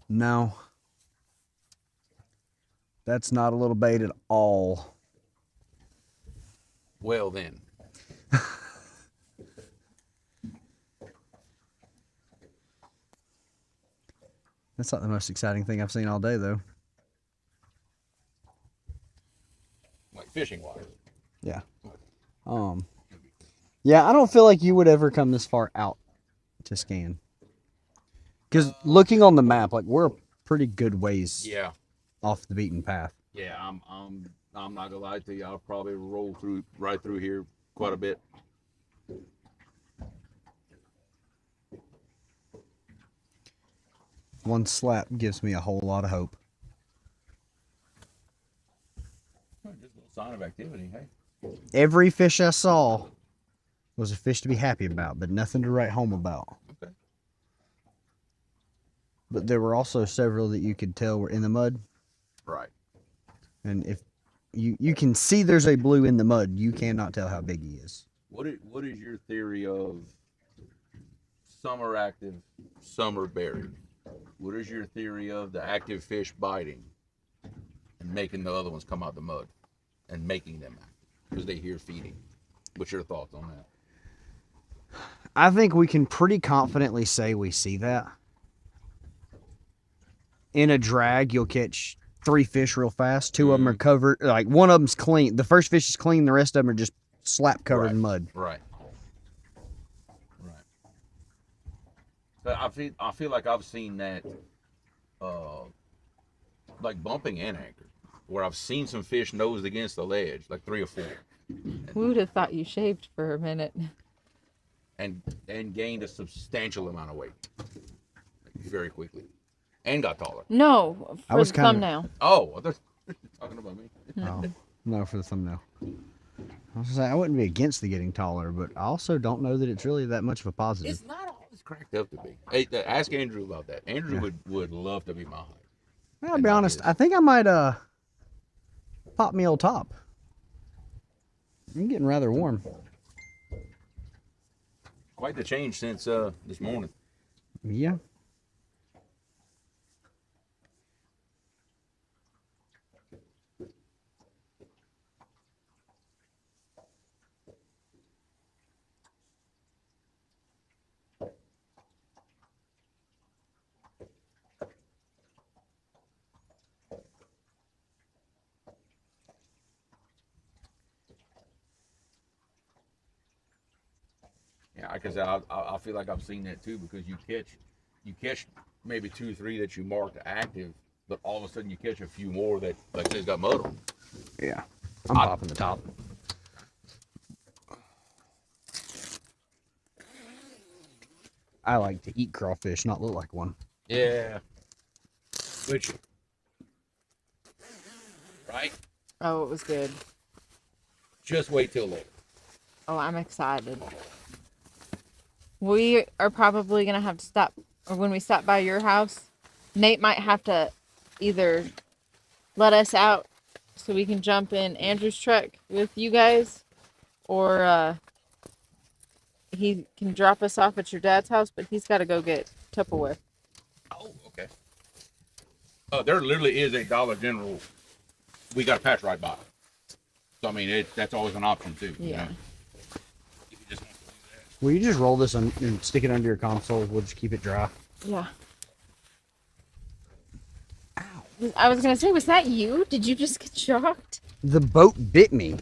B: No. That's not a little bait at all.
C: Well then.
B: That's not the most exciting thing I've seen all day, though.
C: Like fishing wise.
B: Yeah. Yeah, I don't feel like you would ever come this far out to scan? Because looking on the map, like we're a pretty good ways
C: Yeah.
B: off the beaten path.
C: Yeah, I'm not gonna lie to you. I'll probably roll right through here quite a bit.
B: One slap gives me a whole lot of hope.
C: Just a little sign of activity, hey.
B: Every fish I saw was a fish to be happy about, but nothing to write home about.
C: Okay.
B: But there were also several that you could tell were in the mud.
C: Right.
B: And if you can see there's a blue in the mud, you cannot tell how big he is.
C: What is your theory of some are active, some are buried? What is your theory of the active fish biting and making the other ones come out the mud and making them active because they hear feeding? What's your thoughts on that?
B: I think we can pretty confidently say we see that. In a drag, you'll catch 3 fish real fast. 2 of them are covered. Like, one of them's clean. The first fish is clean. The rest of them are just slap covered in mud.
C: Right. But I feel like I've seen that, like bumping and anchor, where I've seen some fish nosed against the ledge, like 3 or 4.
A: Who would have thought you shaved for a minute?
C: And gained a substantial amount of weight, like, very quickly, and got taller.
A: No,
B: I
A: for
B: was
A: the
B: kinda-
A: thumbnail.
C: Oh, I thought you were talking about me.
B: Oh, no, for the thumbnail. I was saying I wouldn't be against the getting taller, but I also don't know that it's really that much of a positive.
C: It's not always cracked up to be. Hey, ask Andrew about that. Andrew would love to be my height.
B: I'll be honest. I think I might pop me old top. I'm getting rather warm.
C: Quite the change since this morning.
B: Yeah.
C: Yeah, because I feel like I've seen that too, because you catch maybe 2, 3 that you marked active, but all of a sudden you catch a few more that like they've got mud on.
B: Yeah. I'm popping the top. I like to eat crawfish, not look like one.
C: Yeah. Which, right?
A: Oh, it was good.
C: Just wait till later.
A: Oh, I'm excited. We are probably going to have to stop, or when we stop by your house, Nate might have to either let us out so we can jump in Andrew's truck with you guys, or he can drop us off at your dad's house, but he's got to go get Tupperware.
C: Oh, okay. There literally is a Dollar General. We got a patch right by. So I mean, that's always an option too.
A: Yeah.
C: You know? If you just want to do that.
B: Will you just roll this and stick it under your console? We'll just keep it dry.
A: Yeah. Ow. I was going to say, was that you? Did you just get shocked?
B: The boat bit me.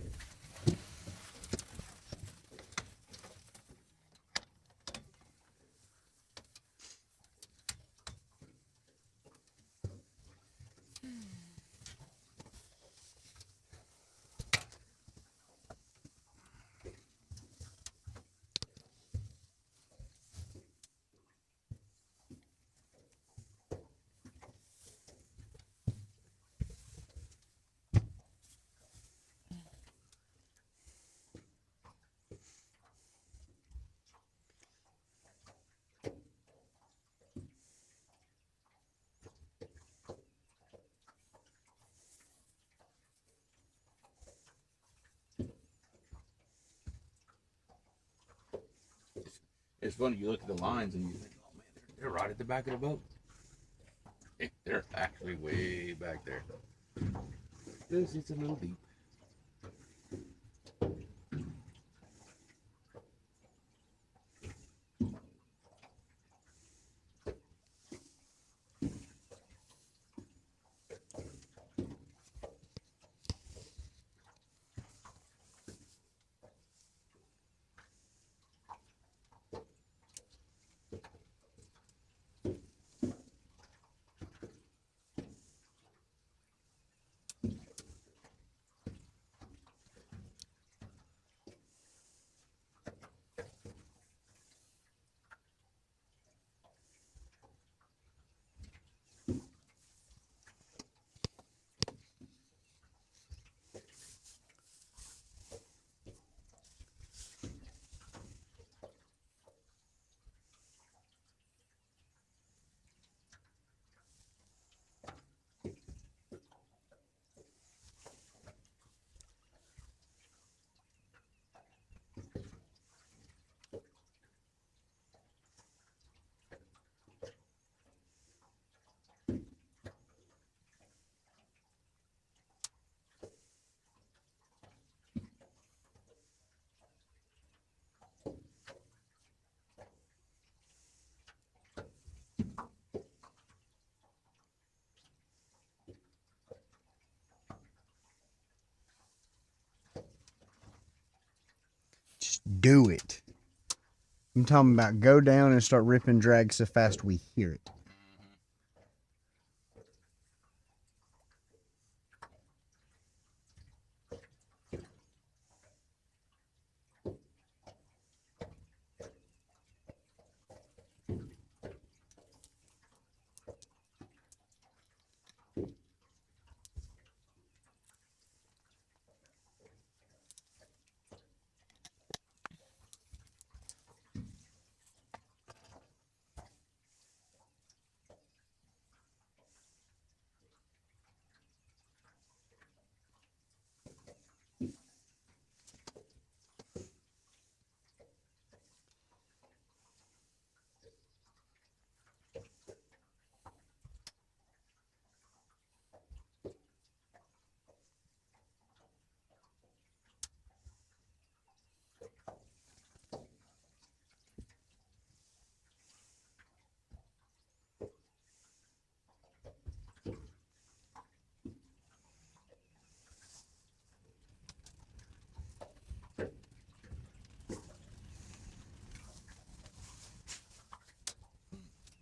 C: It's funny, you look at the lines and you think, oh man, they're right at the back of the boat. They're actually way back there. It's a little deep.
B: do it. I'm talking about go down and start ripping drag so fast we hear it.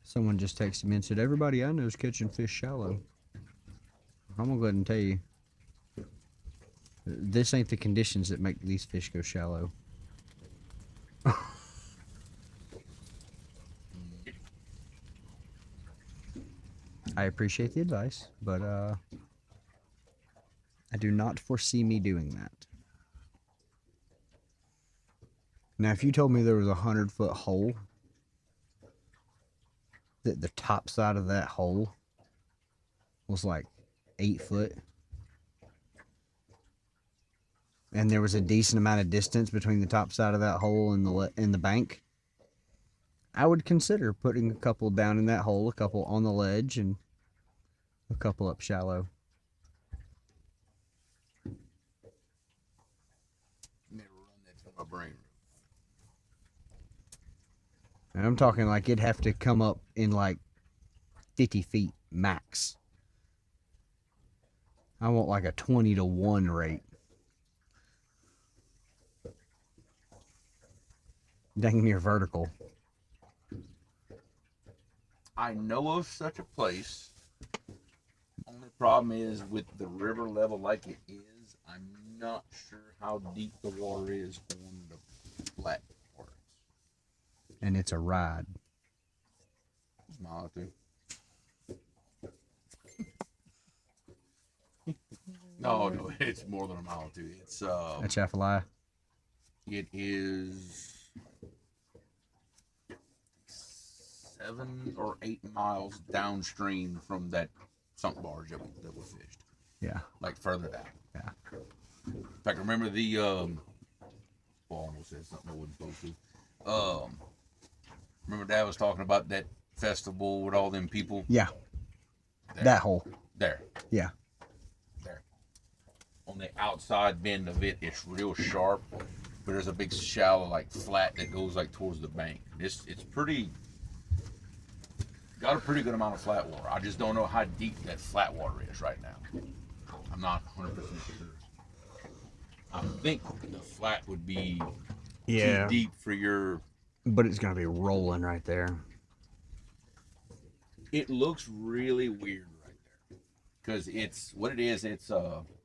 B: Someone just texted me and said, everybody I know is catching fish shallow. I'm going to go ahead and tell you, this ain't the conditions that make these fish go shallow. I appreciate the advice, but I do not foresee me doing that. Now, if you told me there was a 100-foot hole, that the top side of that hole was like 8 foot, and there was a decent amount of distance between the top side of that hole and the bank, I would consider putting a couple down in that hole, a couple on the ledge, and a couple up shallow.
C: Never run that through my brain.
B: And I'm talking like it'd have to come up in like 50 feet max. I want like a 20-to-1 rate. Dang near vertical.
C: I know of such a place. Only problem is with the river level like it is, I'm not sure how deep the water is on the flat parts.
B: And it's a ride.
C: A mile or two. No, it's more than a mile or two. It's
B: That's Atchafalaya.
C: It is 7 or 8 miles downstream from that sunk barge that we fished.
B: Yeah.
C: Like further down.
B: Yeah.
C: In fact, remember the well, I almost said something I wasn't supposed to. Remember Dad was talking about that festival with all them people?
B: Yeah.
C: There.
B: That hole.
C: There.
B: Yeah.
C: There. On the outside bend of it, it's real sharp, but there's a big shallow, like flat that goes like towards the bank. It's pretty. Got a pretty good amount of flat water. I just don't know how deep that flat water is right now. I'm not 100% sure. I think the flat would be too deep for your.
B: But it's gonna be rolling right there.
C: It looks really weird right there, because it's what it is. It's actually,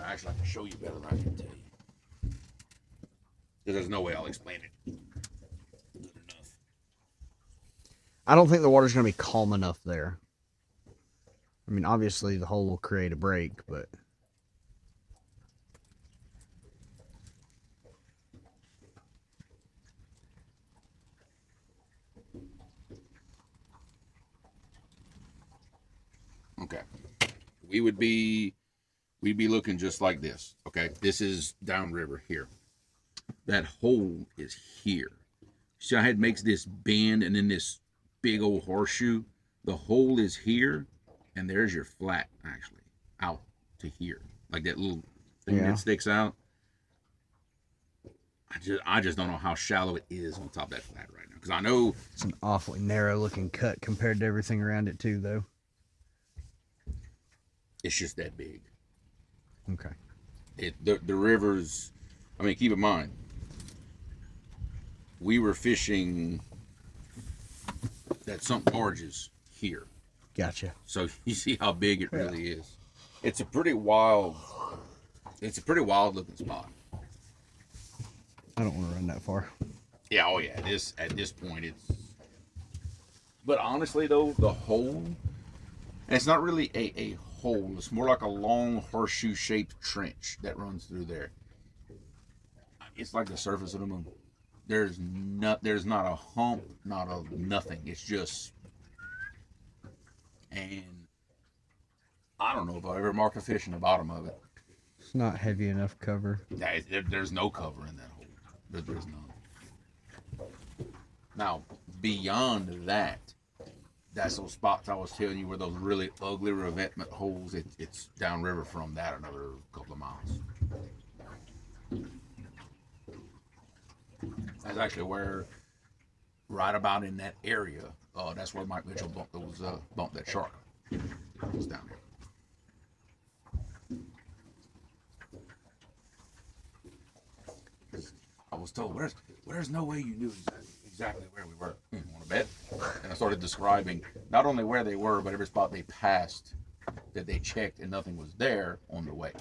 C: I can show you better than I can tell you, because there's no way I'll explain it good enough.
B: I don't think the water's gonna be calm enough there. I mean, obviously the hole will create a break, but
C: okay, we'd be looking just like this. Okay, this is downriver here. That hole is here. See how it makes this bend and then this big old horseshoe? The hole is here, and there's your flat actually out to here, like that little thing that sticks out. I just don't know how shallow it is on top of that flat right now, because I know
B: it's an awfully narrow looking cut compared to everything around it too, though.
C: it's just that big.
B: Okay.
C: The rivers. I mean, keep in mind, we were fishing that sunk barges here.
B: Gotcha.
C: So you see how big it really is. It's a pretty wild looking spot.
B: I don't want to run that far.
C: Yeah, oh yeah, at this point it's, but honestly though, the hole, and it's not really a hole, it's more like a long horseshoe shaped trench that runs through there. It's like the surface of the moon. There's not a hump, not a nothing. It's just, and I don't know if I ever marked a fish in the bottom of it.
B: It's not heavy enough cover.
C: There's no cover in that hole. There's none. Now, beyond that, that's those spots I was telling you where those really ugly revetment holes. It's downriver from that another couple of miles. That's actually where, right about in that area, that's where Mike Mitchell bumped that shark. It's down there. I was told, there's no way you knew exactly where we were. Want to bet? And I started describing not only where they were, but every spot they passed that they checked and nothing was there on the way.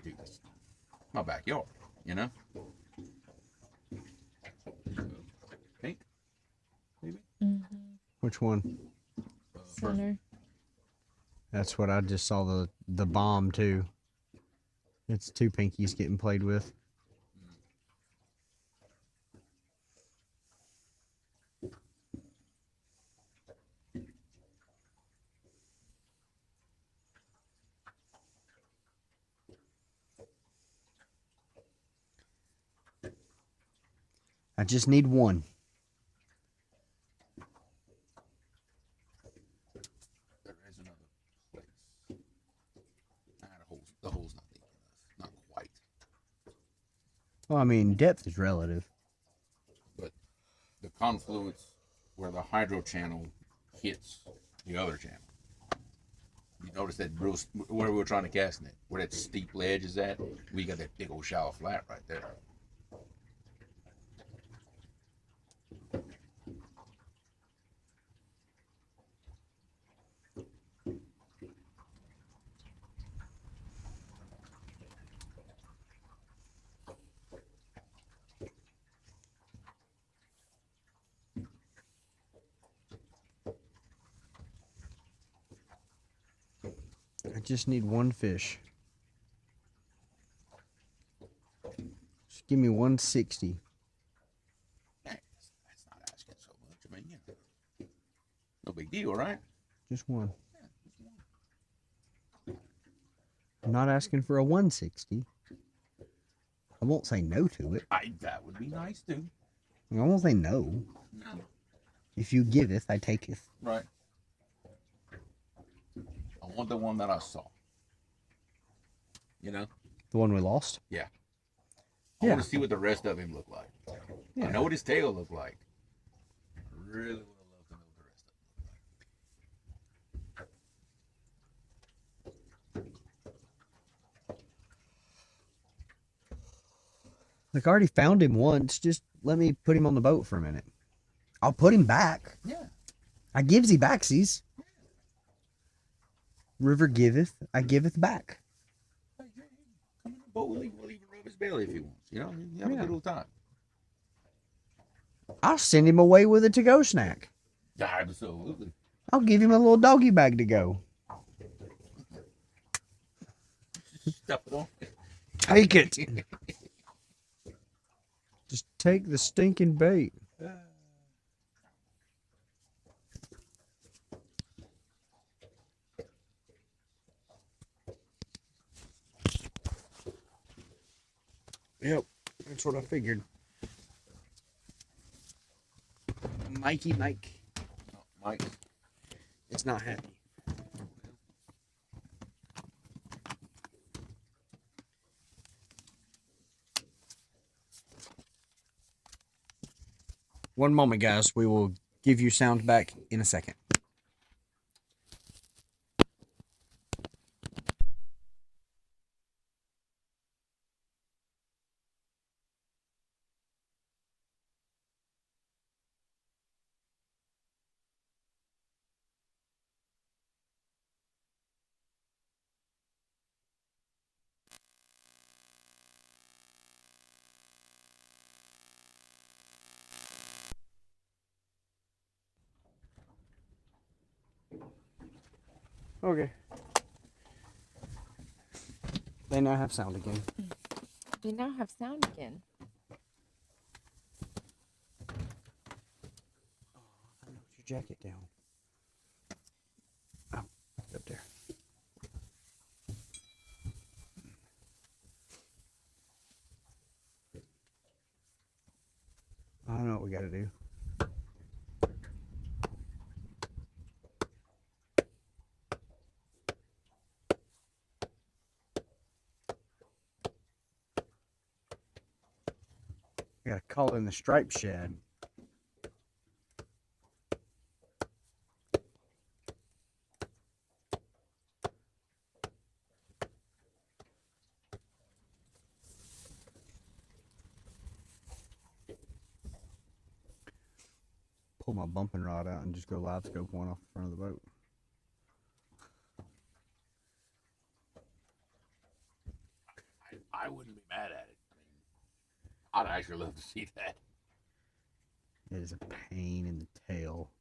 C: Dude, that's my backyard, you know? Pink? Maybe?
A: Mm-hmm.
B: Which one?
A: Center.
B: That's what I just saw, the bomb too. It's two pinkies getting played with. I just need one.
C: There is another place. The hole's not deep enough. Not quite.
B: Well, I mean, depth is relative.
C: But the confluence where the hydro channel hits the other channel. You notice that where we were trying to cast it, where that steep ledge is at, we got that big old shallow flat right there.
B: I just need one fish. Just give me 160.
C: That's not asking so much. I mean, no big deal, right?
B: Just one. I'm not asking for a 160. I won't say no to it.
C: That would be nice too.
B: I won't say no.
C: No.
B: If you giveth, I taketh.
C: Right. I want the one that I saw. You know?
B: The one we lost?
C: Yeah. I want to see what the rest of him looked like.
B: Yeah.
C: I know what his tail looked like. I really would have loved to know what the rest of him looked like.
B: Like, I already found him once. Just let me put him on the boat for a minute. I'll put him back.
C: Yeah.
B: I gives he backsies. River giveth, I giveth back.
C: Hey, come in the boat. We'll even rub his belly if he wants. You know, you have a good old time.
B: I'll send him away with a to-go snack.
C: Absolutely.
B: I'll give him a little doggy bag to go.
C: Stuff it on.
B: Take it. Just take the stinking bait. Yep, that's what I figured. Mikey Mike.
C: Oh, Mike.
B: It's not happy. One moment, guys. We will give you sound back in a second. Okay. They now have sound again.
A: We now have sound again.
B: Put your jacket down. Oh, up there. I don't know what we gotta do. I gotta call in the stripe shed. Pull my bumping rod out and just go live scope one off the front of the boat.
C: I wouldn't be mad at it. I mean, I'd actually love to see that.
B: It is a pain in the tail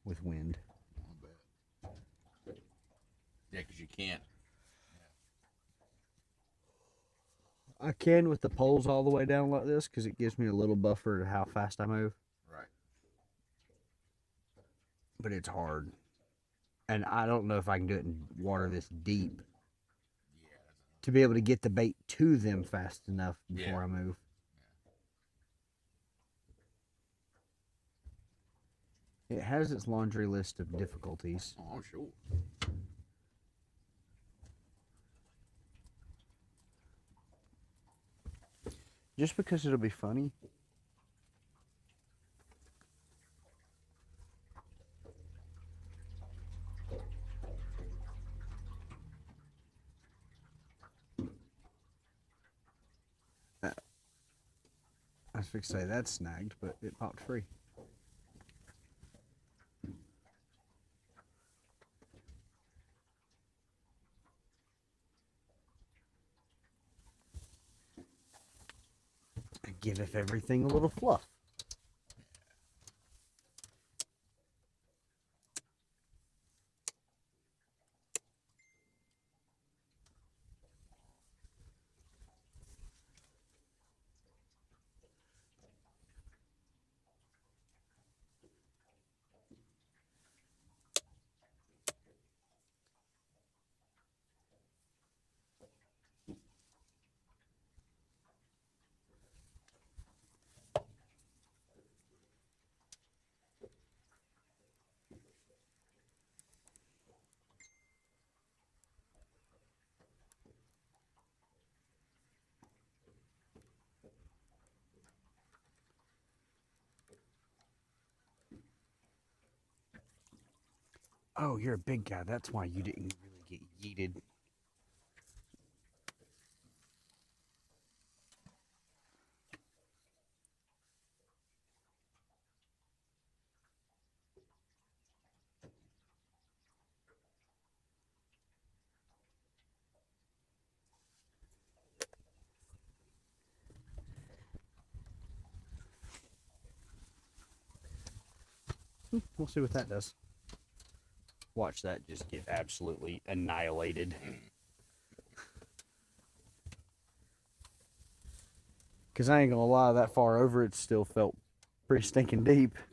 B: with wind.
C: I bet. Yeah, because you can't.
B: I can with the poles all the way down like this because it gives me a little buffer to how fast I move.
C: Right.
B: But it's hard. And I don't know if I can do it in water this deep
C: Yeah.
B: to be able to get the bait to them fast enough before
C: Yeah.
B: I move. It has its laundry list of difficulties.
C: Oh, I'm sure.
B: Just because it'll be funny. I was fixing to say that's snagged, but it popped free. I give everything a little fluff. Oh, you're a big guy. That's why you didn't really get yeeted. We'll see what that does. Watch that just get absolutely annihilated. Because I ain't gonna lie, that far over it still felt pretty stinking deep.
C: Yeah.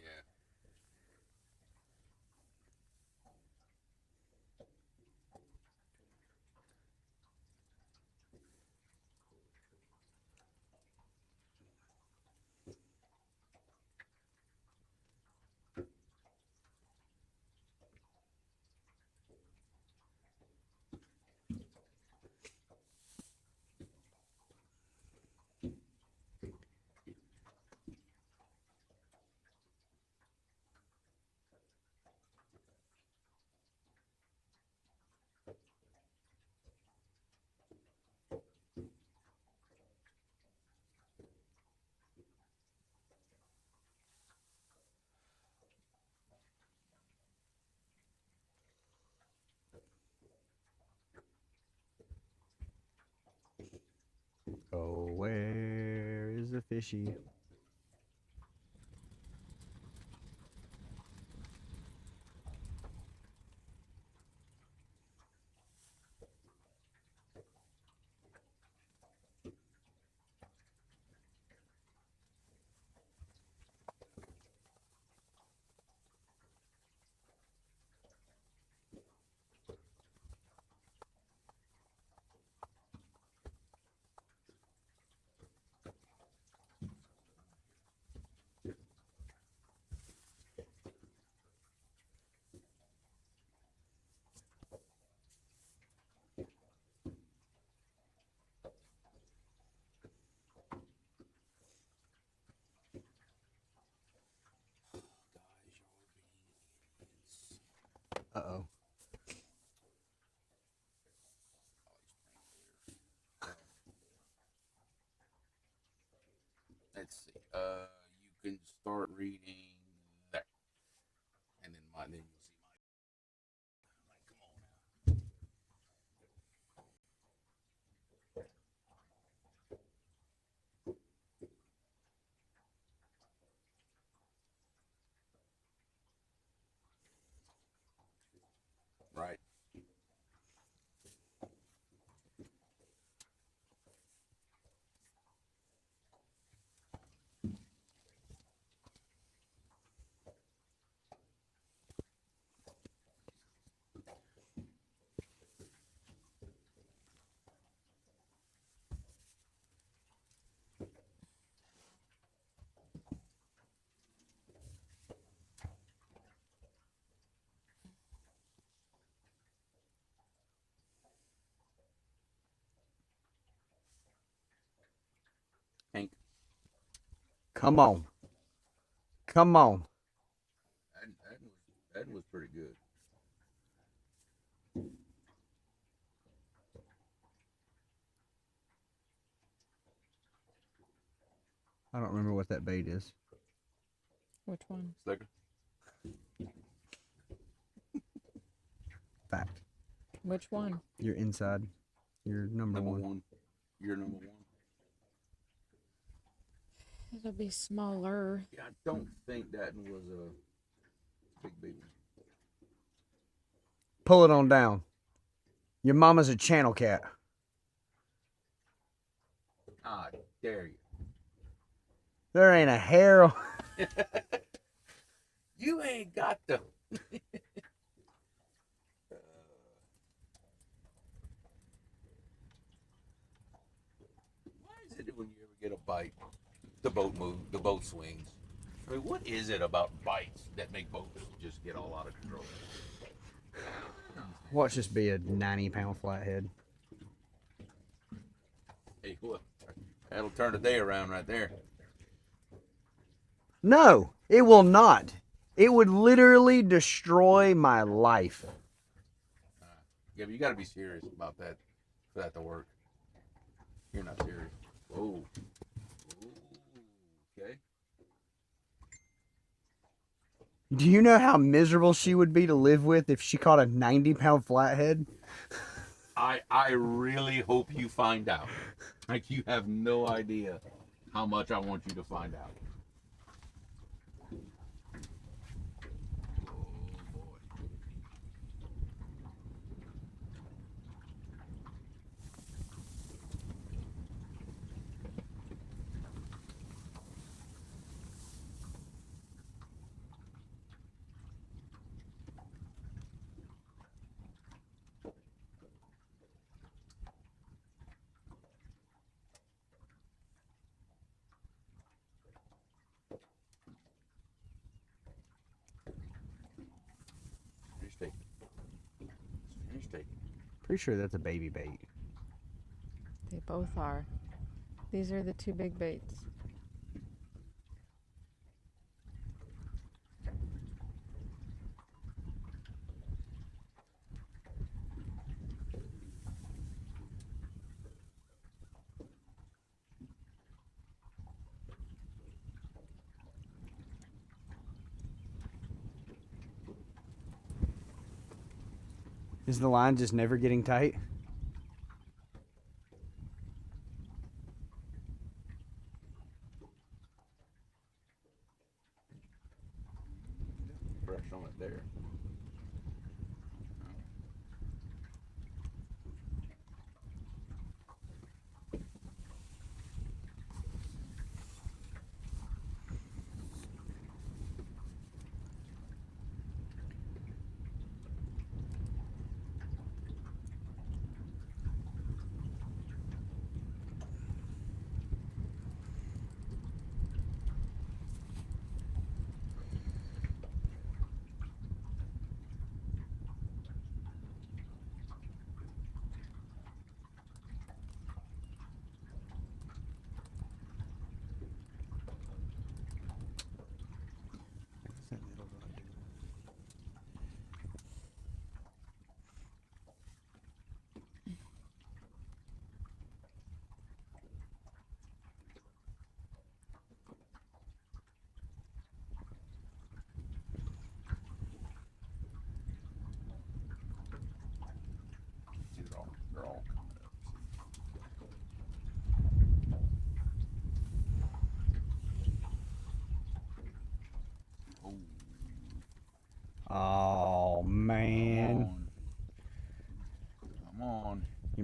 B: Oh, where is the fishy?
C: let's see. You can start reading there, and then then you'll see my. Like, come on now. Right. Hank.
B: Come on. Come on.
C: That was pretty good.
B: I don't remember what that bait is.
A: Which one?
C: Slicker.
B: Fact.
A: Which one?
B: You're inside. You're number one.
C: You're number one.
A: It'll be smaller.
C: Yeah, I don't think that was a big one.
B: Pull it on down. Your mama's a channel cat.
C: Ah, dare you.
B: There ain't a hair on...
C: You ain't got the. Why is it that when you ever get a bite, the boat moves, the boat swings? I mean, what is it about bites that make boats just get all out of control?
B: Watch this be a 90-pound flathead.
C: Hey, look, that'll turn the day around right there.
B: No, it will not. It would literally destroy my life.
C: Yeah, but you got to be serious about that for that to work. You're not serious. Whoa. Ooh, okay.
B: Do you know how miserable she would be to live with if she caught a 90-pound flathead?
C: I really hope you find out. Like, you have no idea how much I want you to find out.
B: Pretty sure that's a baby bait.
A: They both are. These are the two big baits.
B: Is the line just never getting tight?
C: Fresh on it there.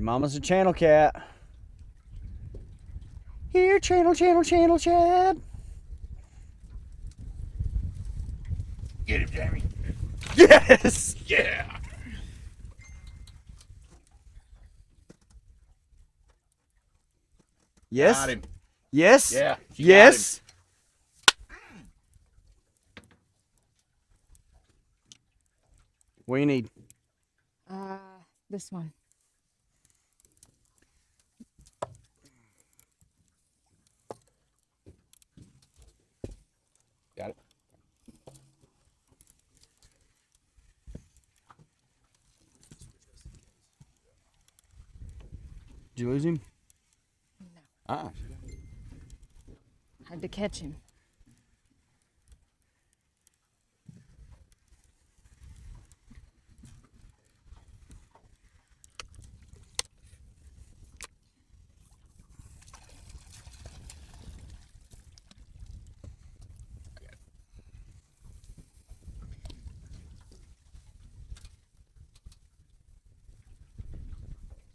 B: Your mama's a channel cat. Here, channel Chad.
C: Get him, Jaymee.
B: Yes!
C: Yeah.
B: Yes?
C: Got him.
B: Yes?
C: Yeah. She
B: Yes? What do you need?
A: This one.
C: Got it.
B: Did you lose him?
C: Uh-uh.
A: Had to catch him.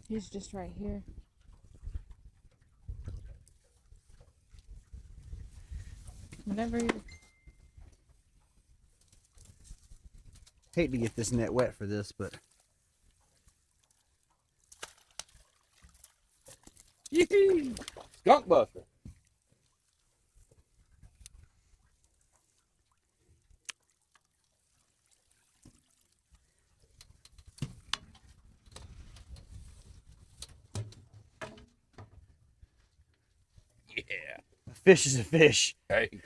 A: He's just right here. Whenever you...
B: Hate to get this net wet for this, but
C: Yee-hee. Skunk buster. Yeah.
B: a fish is a fish.
C: Hey.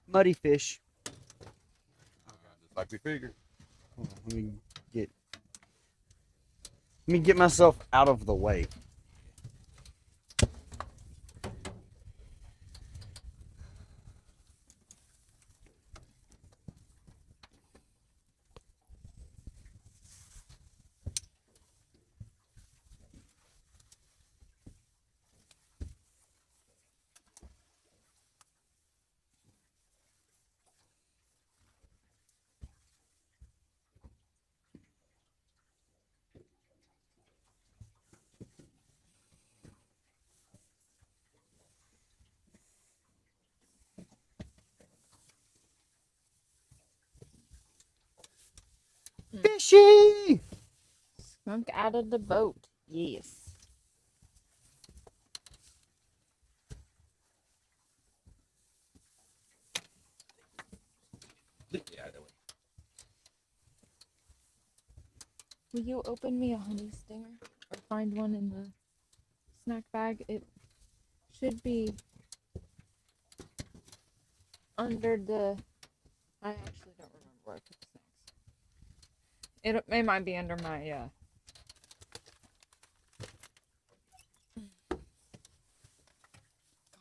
B: Muddy fish.
C: Just like we figured.
B: Hold on, let me get myself out of the way. Fishy!
A: Skunk out of the boat. Yes.
C: Get out of the way.
A: Will you open me a honey stinger? Or find one in the snack bag? It should be under the... I actually don't remember where I put the snacks. It might be under my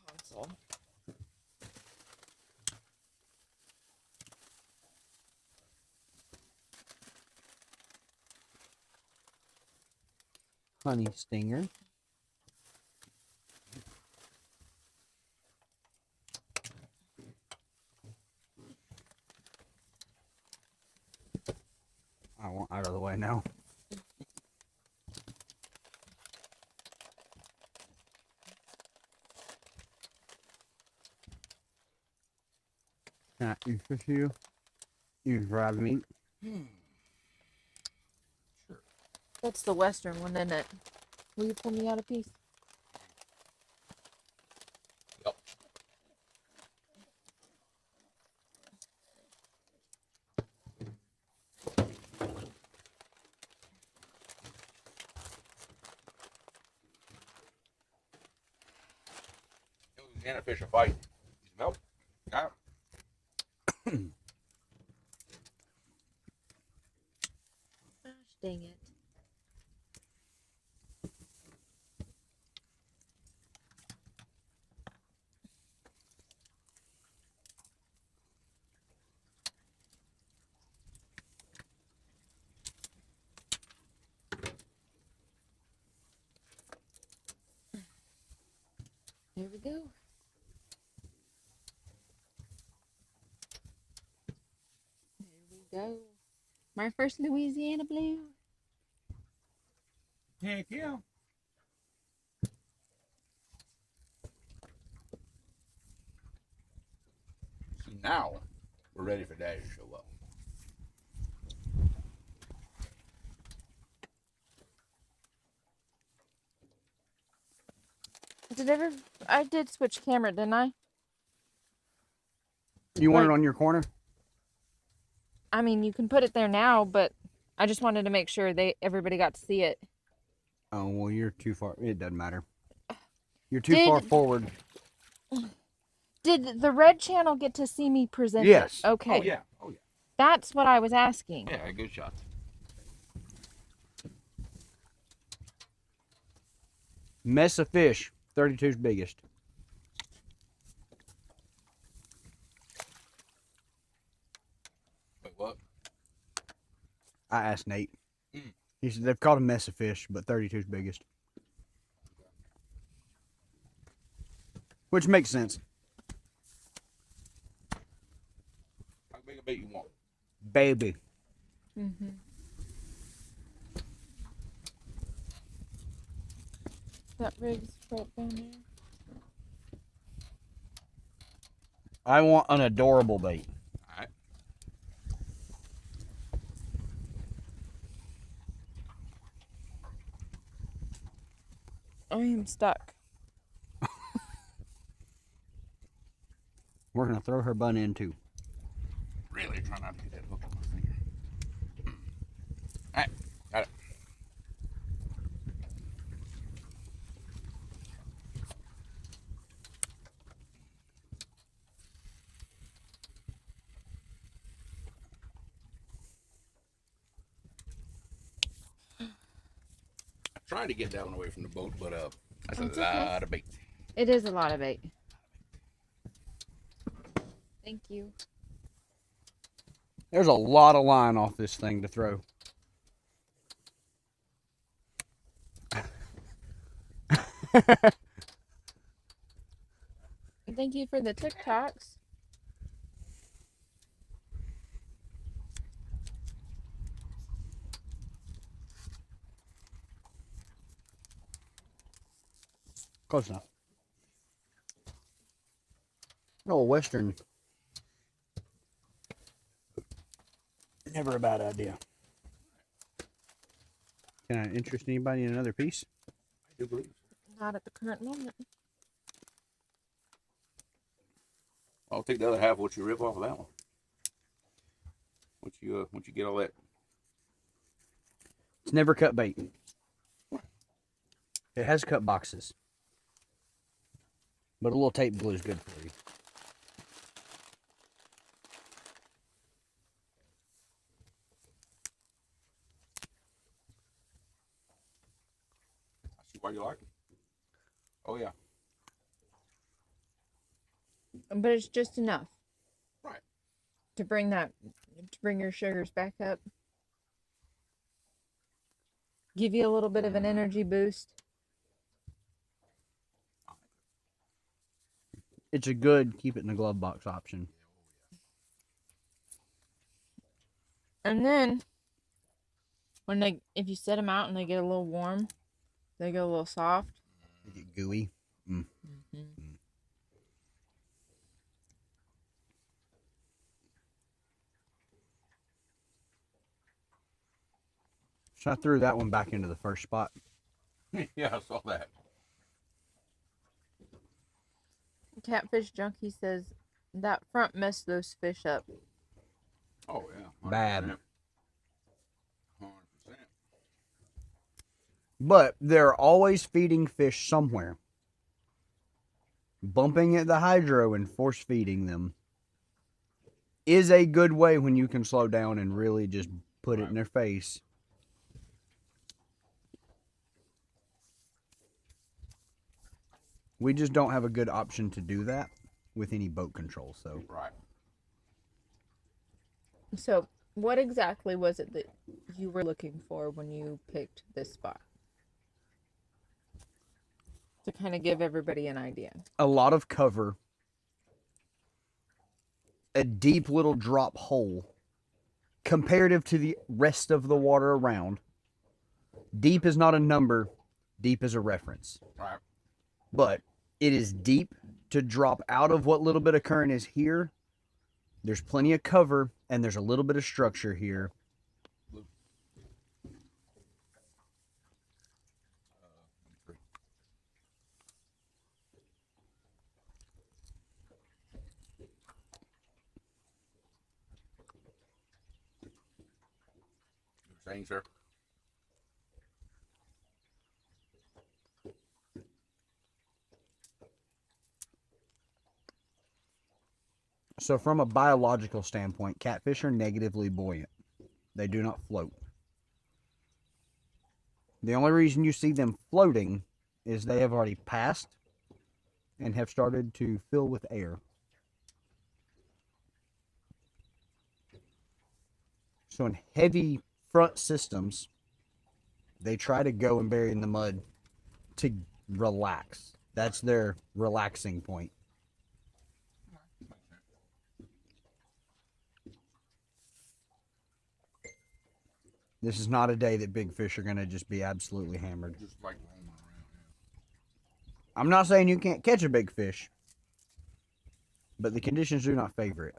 A: console.
B: Honey stinger. I want out of the way now. Can I eat fish you? You fried meat.
C: Sure.
A: That's the western one, isn't it? Will you pull me out a piece?
C: Yep. Louisiana fish are fighting. Nope. Got him.
A: Gosh dang it. There we go. There we go. My first Louisiana blue.
C: Heck yeah. See, now we're ready for Daddy to show up.
A: I did switch camera, didn't I?
B: You want it on your corner?
A: I mean, you can put it there now, but I just wanted to make sure everybody got to see it.
B: Oh, well, you're too far. It doesn't matter. You're too far forward.
A: Did the red channel get to see me present
B: Yes.
A: it? Okay.
C: Oh, yeah. Oh, yeah.
A: That's what I was asking.
C: Yeah, good shot.
B: Mess of fish. 32's biggest.
C: Wait, what?
B: I asked Nate.
C: Mm.
B: He said they've caught a mess of fish, but 32's biggest. Which makes sense.
C: How big a bait you want?
B: Baby.
A: Mm-hmm. That rig's right down there.
B: I want an adorable bait.
C: All right.
A: I am stuck.
B: We're going to throw her bun in too.
C: Really try not to get that hook on my finger. All right. Got it. Trying to get that one away from the boat, but that's a lot of bait.
A: It is a lot of bait. Thank you.
B: There's a lot of line off this thing to throw.
A: Thank you for the TikToks.
B: Close enough. Oh, Western. Never a bad idea. Can I interest anybody in another piece?
C: I do believe so.
A: Not at the current moment.
C: I'll take the other half. What you rip off of that one? Once you get all that.
B: It's never cut bait. It has cut boxes. But a little tape glue is good for you.
C: I see why you like it. Oh yeah.
A: But it's just enough.
C: Right.
A: To bring your sugars back up. Give you a little bit of an energy boost.
B: It's a good keep it in the glove box option.
A: And then, if you set them out and they get a little warm, they get a little soft.
B: They get gooey. Mm.
A: Mm-hmm.
B: So I threw that one back into the first spot.
C: Yeah, I saw that.
A: Catfish Junkie says that front messed those fish up.
C: Oh yeah.
B: Bad.
C: 100%.
B: But they're always feeding fish somewhere. Bumping at the hydro and force feeding them is a good way when you can slow down and really just put it in their face. We just don't have a good option to do that with any boat control, so.
C: Right.
A: So, what exactly was it that you were looking for when you picked this spot? To kind of give everybody an idea.
B: A lot of cover. A deep little drop hole. Comparative to the rest of the water around. Deep is not a number. Deep is a reference.
C: Right.
B: But it is deep to drop out of what little bit of current is here. There's plenty of cover, and there's a little bit of structure here.
C: You're saying, sir?
B: So from a biological standpoint, catfish are negatively buoyant. They do not float. The only reason you see them floating is they have already passed and have started to fill with air. So in heavy front systems, they try to go and bury in the mud to relax. That's their relaxing point. This is not a day that big fish are going to just be absolutely hammered.
C: Just like roaming around, yeah.
B: I'm not saying you can't catch a big fish, but the conditions do not favor it.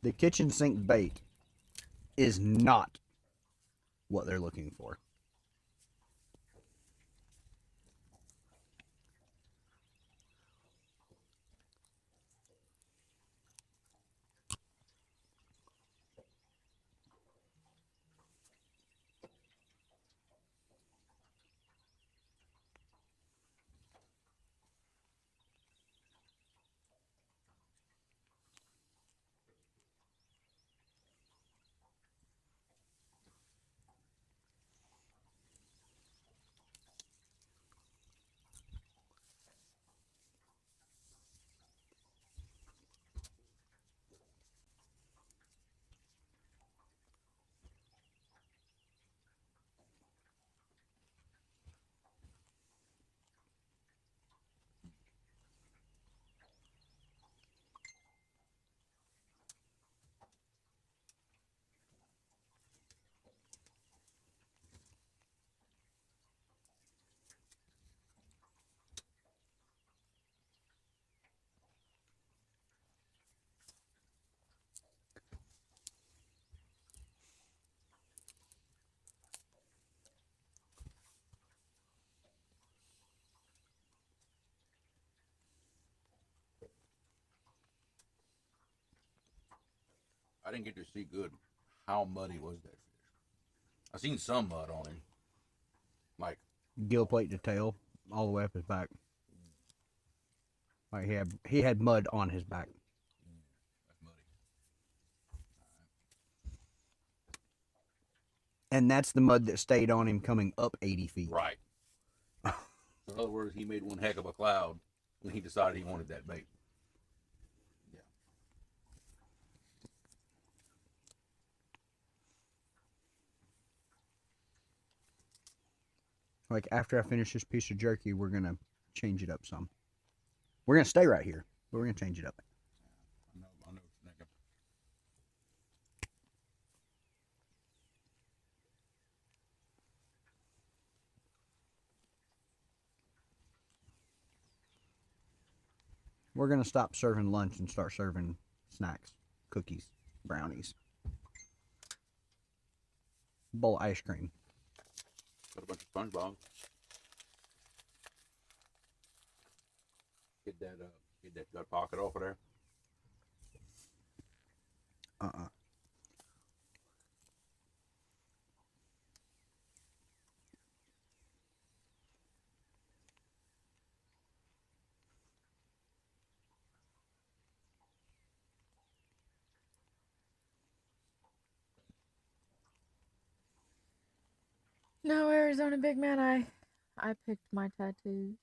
B: The kitchen sink bait is not what they're looking for.
C: I didn't get to see good how muddy was that fish. I seen some mud on him. Like
B: Gill plate to tail, all the way up his back. Like he had mud on his back.
C: that's muddy.
B: And that's the mud that stayed on him coming up 80 feet.
C: Right. So in other words, he made one heck of a cloud when he decided he wanted that bait. Yeah.
B: Like after I finish this piece of jerky, we're going to change it up some. We're going to stay right here, but we're going to change it up.
C: I know what you're thinking.
B: We're going to stop serving lunch and start serving snacks, cookies, brownies, bowl of ice cream.
C: Got a bunch of SpongeBob. Get that gut pocket off of there.
A: No, Arizona big man, I picked my tattoos.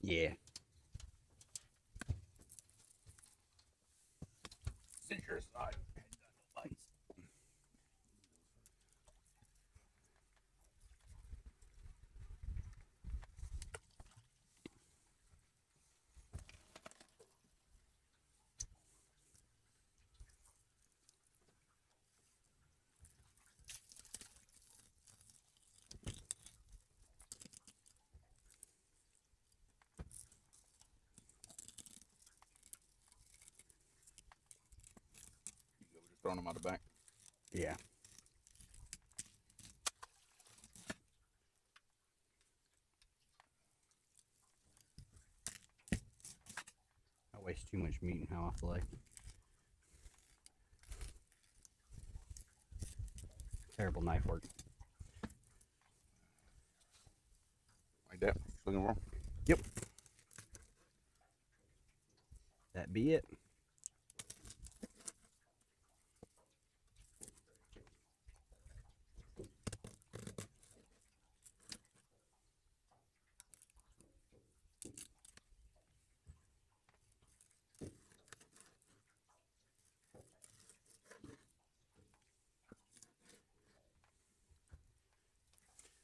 B: Yeah.
C: Since you're aside. We're just throwing them out the back.
B: Yeah. I waste too much meat in how I fillet. Terrible knife work.
C: Like that. Just looking for 'em.
B: Yep. That be it.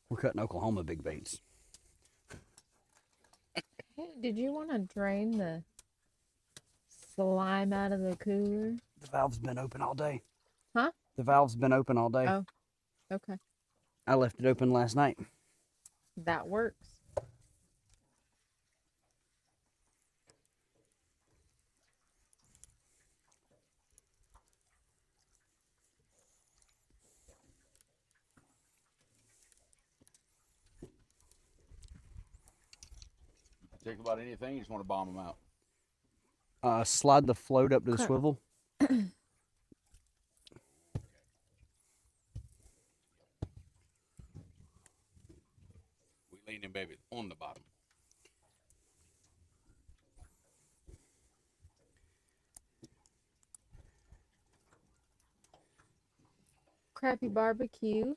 B: We're cutting Oklahoma big baits.
A: Hey, did you want to drain the slime out of the cooler?
B: The valve's been open all day.
A: Huh?
B: The valve's been open all day.
A: Oh, okay.
B: I left it open last night.
A: That works.
C: Think about anything, you just want to bomb them out.
B: Slide the float up to the
A: Crap.
B: swivel.
C: We lean them babies on the bottom.
A: Crappie Barbecue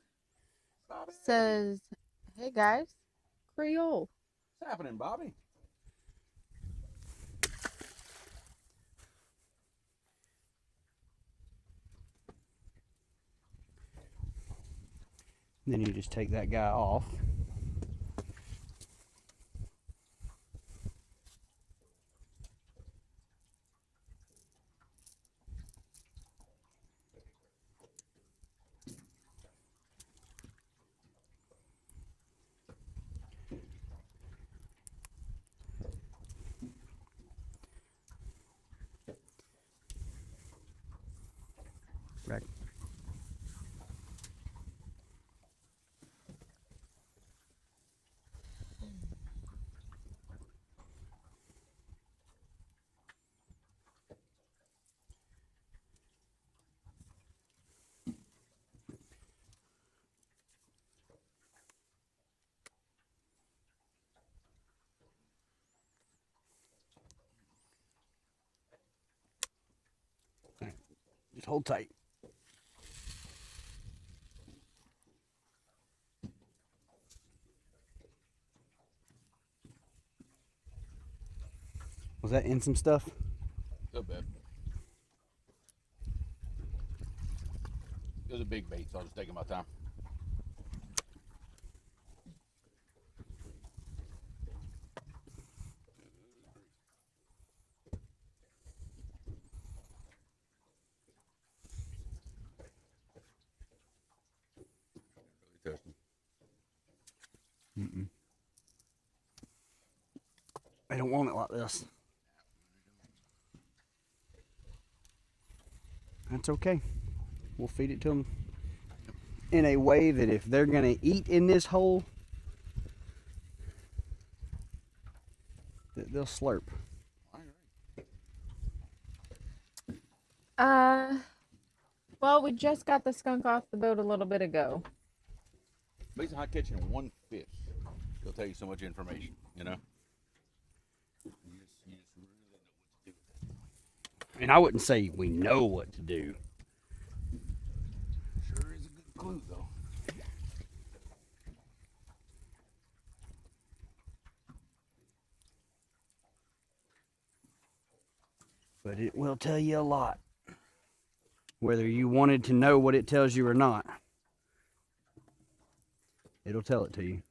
A: says, "Hey guys, Creole."
C: What's happening, Bobby?
B: Then you just take that guy off. Right. Just hold tight. Was that in some stuff?
C: A bit. It was a big bait, so I was taking my time. Really touched him.
B: Mm-mm. I don't want it like this. That's okay. We'll feed it to them in a way that if they're going to eat in this hole, that they'll slurp.
A: Well, we just got the skunk off the boat a little bit ago.
C: Amazing how catching one fish will tell you so much information, you know? You just really know what to do with it.
B: And I wouldn't say we know what to do.
C: Sure is a good clue, though.
B: but it will tell you a lot. Whether you wanted to know what it tells you or not, it'll tell it to you.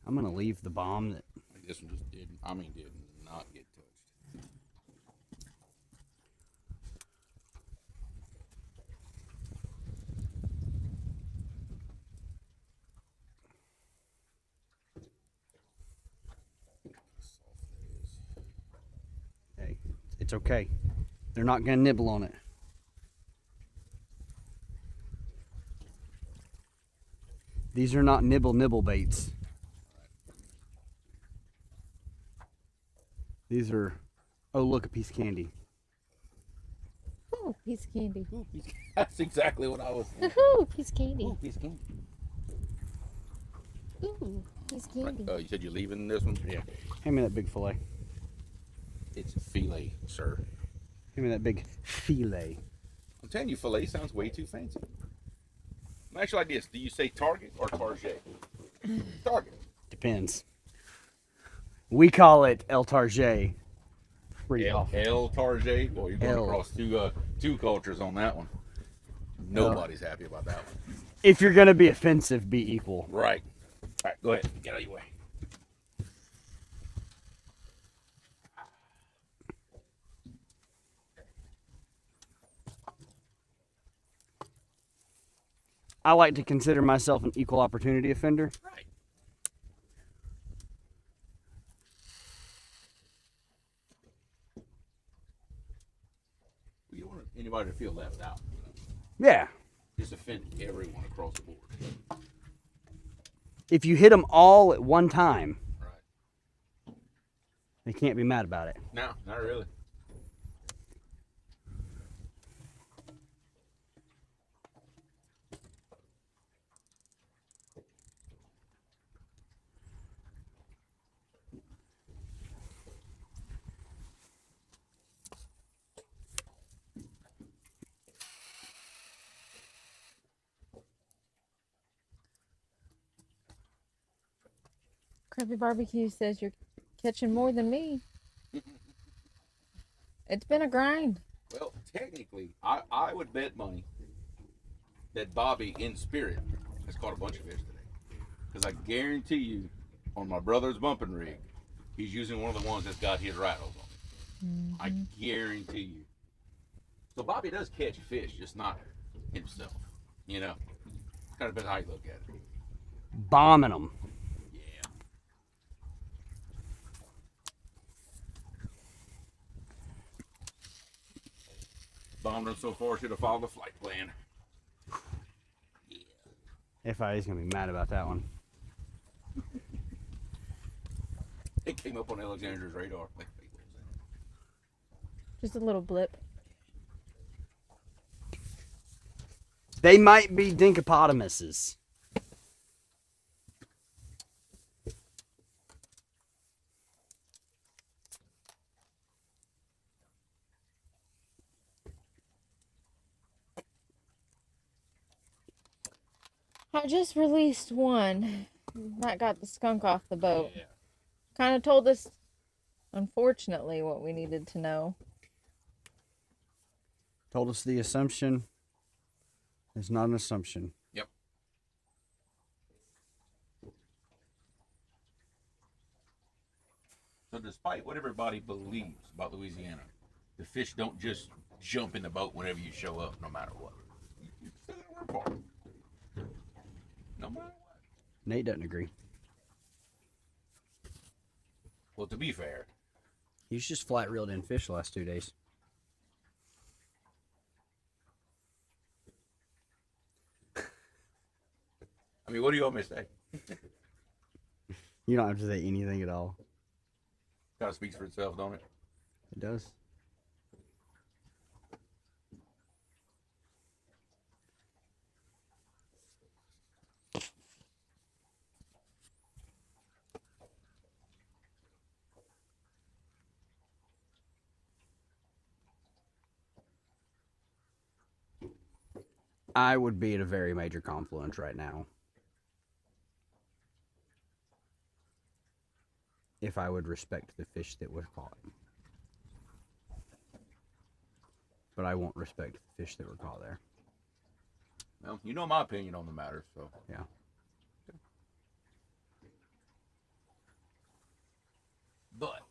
B: I'm going to leave the bomb that...
C: This one just did not get touched.
B: Hey, it's okay. They're not going to nibble on it. These are not nibble baits. These are, oh look, a piece of candy.
A: Ooh, piece of candy.
C: Ooh, that's exactly what I was thinking.
A: Ooh, piece of candy.
C: Ooh, piece of candy.
A: Ooh, piece of candy.
C: Right. You said you're leaving this one?
B: Yeah. Hand me that big fillet.
C: It's a filet, sir.
B: Hand me that big filet.
C: I'm telling you, filet sounds way too fancy. Actually, like this. Do you say Target or Target? Target.
B: Depends. We call it El Target. Pretty often.
C: El Target. Boy, you're going
B: El.
C: across two cultures on that one. Nobody's happy about that one.
B: If you're going to be offensive, be equal.
C: Right. All right, go ahead. Get out of your way.
B: I like to consider myself an equal opportunity offender.
C: Right. You don't want anybody to feel left out.
B: Yeah.
C: Just offend everyone across the board.
B: If you hit them all at one time,
C: Right.
B: they can't be mad about it.
C: No, not really.
A: Crappie Barbecue says you're catching more than me. It's been a grind.
C: Well, technically, I would bet money that Bobby, in spirit, has caught a bunch of fish today. Because I guarantee you, on my brother's bumping rig, he's using one of the ones that's got his rattles on it.
A: Mm-hmm.
C: I guarantee you. So Bobby does catch fish, just not himself. You know, kind of depends how you look at it.
B: Bombing them.
C: Yeah. Bombed them so far, should have followed the flight plan. Yeah.
B: FIA's going to be mad about that one.
C: It came up on Alexander's radar.
A: Just a little blip.
B: They might be dinkopotamuses.
A: I just released one that got the skunk off the boat.
C: Yeah.
A: Kind of told us, unfortunately, what we needed to know.
B: Told us the assumption is not an assumption.
C: Yep. So despite what everybody believes about Louisiana, the fish don't just jump in the boat whenever you show up, no matter what. You still gotta work for it. No matter what.
B: Nate doesn't agree.
C: Well, to be fair,
B: He's just flat reeled in fish the last 2 days.
C: I mean, what do you want me to say?
B: You don't have to say anything at all.
C: Kind of speaks for itself, don't it?
B: It does. I would be at a very major confluence right now if I would respect the fish that was caught. but I won't respect the fish that were caught there.
C: Well, you know my opinion on the matter, so.
B: Yeah.
C: But,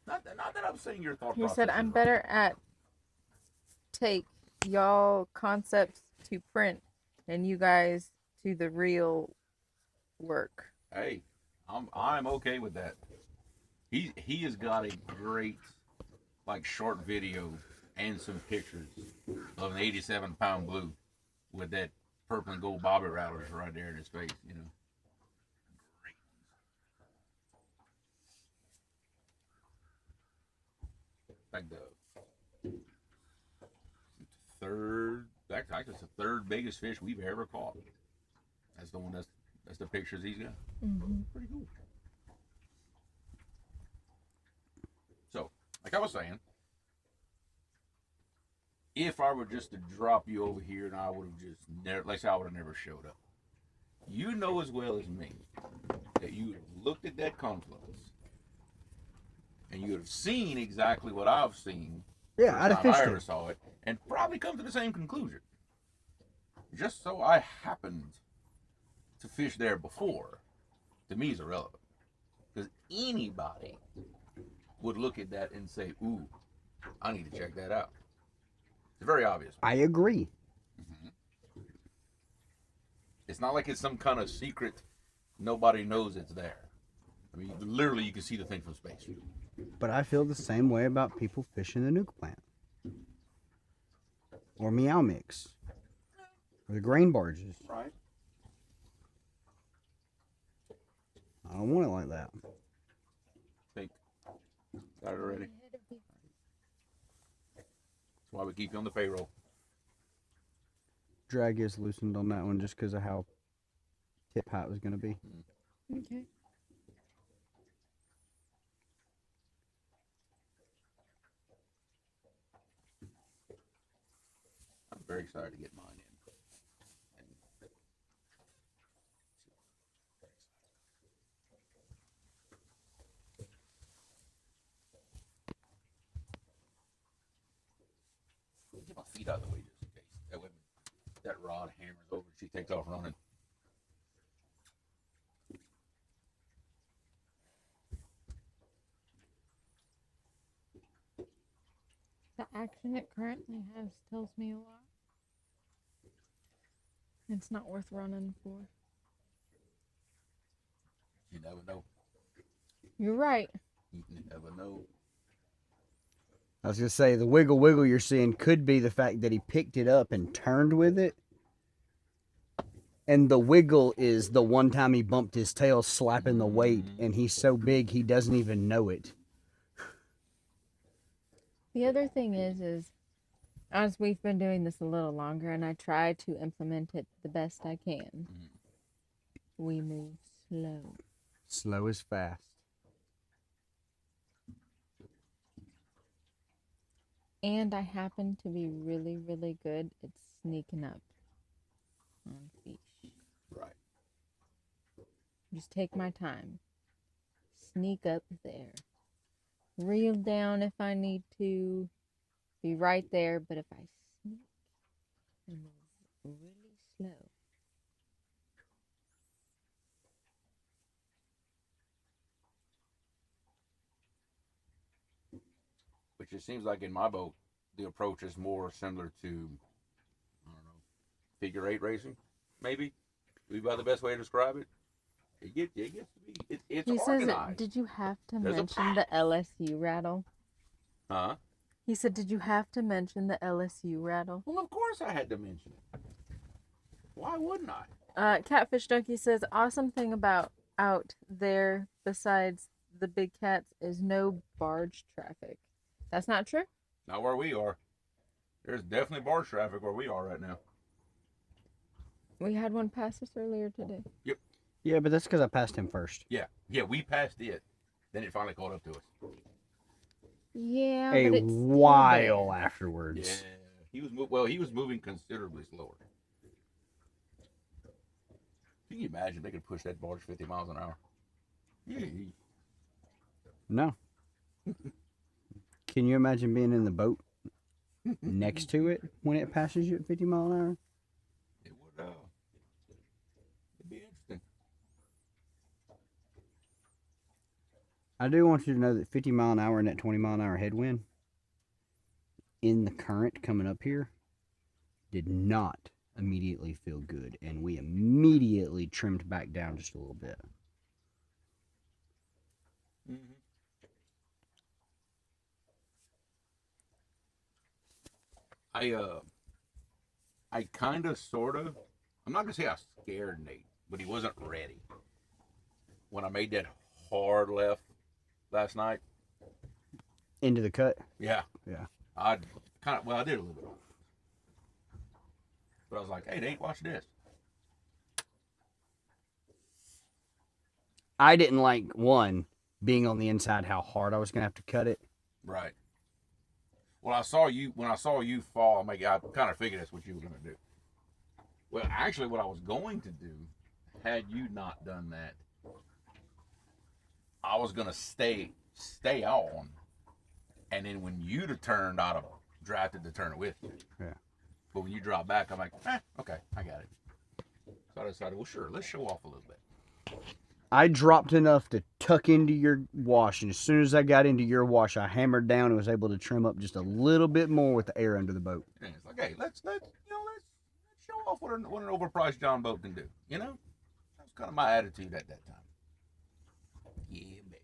C: not that I'm saying your thought
A: He
C: process
A: said,
C: is
A: I'm
C: wrong.
A: better at take y'all concepts to print and you guys to the real work.
C: Hey, I'm okay with that. He has got a great, like, short video and some pictures of an 87-pound blue with that purple and gold bobby rattlers right there in his face, you know. Great. Like the third, actually, it's the third biggest fish we've ever caught. That's the one that's the pictures he's got.
A: Mm-hmm.
C: Pretty cool. So, like I was saying, if I were just to drop you over here and I would have just never, like I said, I would have never showed up. You know as well as me that you would have looked at that confluence and you would have seen exactly what I've seen.
B: Yeah, I'd have
C: I
B: fished
C: ever
B: it.
C: saw it, and probably come to the same conclusion. Just so I happened to fish there before, to me is irrelevant. Because anybody would look at that and say, ooh, I need to check that out. It's very obvious.
B: I agree.
C: Mm-hmm. It's not like it's some kind of secret, nobody knows it's there. I mean, literally, you can see the thing from space.
B: But I feel the same way about people fishing the nuke plant. Or Meow Mix. Or the grain barges.
C: Right.
B: I don't want it like that.
C: Think. Got it already. That's why we keep you on the payroll.
B: Drag is loosened on that one just because of how tip height was going to be.
A: Okay.
C: I'm very excited to get mine in. Get my feet out of the way just in case. That way that rod hammers over and she takes off running.
A: The action it currently has tells me a lot. It's not worth running for.
C: You never know.
A: You're right.
C: You never know.
B: I was going to say, the wiggle you're seeing could be the fact that he picked it up and turned with it. And the wiggle is the one time he bumped his tail slapping the weight, and he's so big he doesn't even know it.
A: The other thing is as we've been doing this a little longer and I try to implement it the best I can, we move slow.
B: Slow is fast.
A: And I happen to be really, really good at sneaking up on fish.
C: Right.
A: Just take my time. Sneak up there. Reel down if I need to. Be right there, but if I sneak and move really slow.
C: Which it seems like in my boat, the approach is more similar to, I don't know, figure eight racing, maybe? Would be about the best way to describe it. It gets to be, it's
A: He says,
C: organized.
A: did you have to
C: There's a
A: mention the LSU rattle?
C: Huh?
A: He said, did you have to mention the LSU rattle?
C: Well, of course I had to mention it. Why wouldn't I?
A: Catfish Donkey says, awesome thing about out there besides the big cats is no barge traffic. That's not true?
C: Not where we are. There's definitely barge traffic where we are right now.
A: We had one pass us earlier today.
C: Yep.
B: Yeah, but that's because I passed him first.
C: Yeah, we passed it. Then it finally caught up to us.
A: Yeah,
B: A
A: but it's
B: while afterwards.
C: Yeah, he was moving considerably slower. Can you imagine they could push that barge 50 miles an hour? Yeah.
B: No. Can you imagine being in the boat next to it when it passes you at 50 mile an hour?
C: It would, it'd be interesting.
B: I do want you to know that 50 mile an hour and that 20 mile an hour headwind in the current coming up here did not immediately feel good, and we immediately trimmed back down just a little bit.
C: Mm-hmm. I kind of, sort of, I'm not gonna say I scared Nate, but he wasn't ready. When I made that hard left last night.
B: Into the cut?
C: Yeah.
B: Yeah.
C: I did a little bit. But I was like, hey, Nate, watch this.
B: I didn't like, one, being on the inside, how hard I was going to have to cut it.
C: Right. When I saw you fall, I kind of figured that's what you were going to do. Well, actually, what I was going to do, had you not done that, I was going to stay on, and then when you'd have turned, I'd have drafted to turn it with you.
B: Yeah.
C: But when you drop back, I'm like, okay, I got it. So I decided, well, sure, let's show off a little bit.
B: I dropped enough to tuck into your wash, and as soon as I got into your wash, I hammered down and was able to trim up just a little bit more with the air under the boat.
C: And it's like, hey, let's show off what an overpriced John boat can do. You know, that was kind of my attitude at that time. Yeah, baby.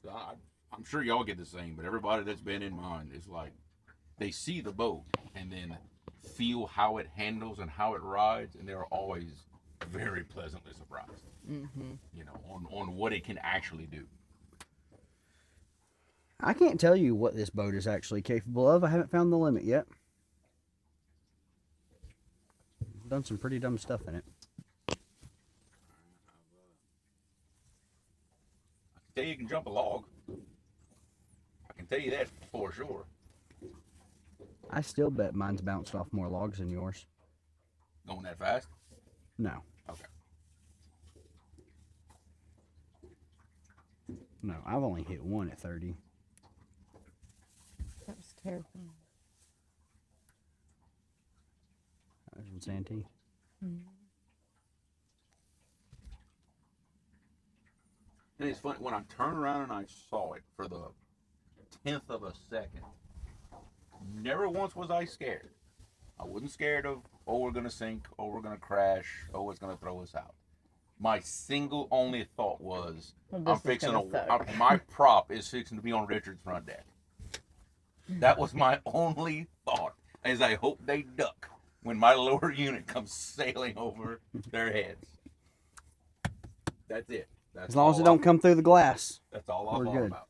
C: So I'm sure y'all get the same, but everybody that's been in mine is like, they see the boat and then feel how it handles and how it rides, and they're always very pleasantly surprised.
A: Mm-hmm.
C: You know, on what it can actually do.
B: I can't tell you what this boat is actually capable of. I haven't found the limit yet. Done some pretty dumb stuff in it.
C: I can tell you can jump a log. I can tell you that for sure.
B: I still bet mine's bounced off more logs than yours.
C: Going that fast?
B: No.
C: Okay.
B: No, I've only hit one at 30.
A: That was terrifying.
B: That was in Santee.
A: Mm-hmm.
C: And it's funny, when I turned around and I saw it for the 10th of a second, never once was I scared. I wasn't scared of, oh, we're going to sink, oh, we're going to crash, oh, it's going to throw us out. My single only thought was,
A: Well,
C: my prop is fixing to be on Richard's front deck. That was my only thought, as I hope they duck when my lower unit comes sailing over their heads. That's it. That's
B: as long as it don't come through the glass.
C: That's all I thought about.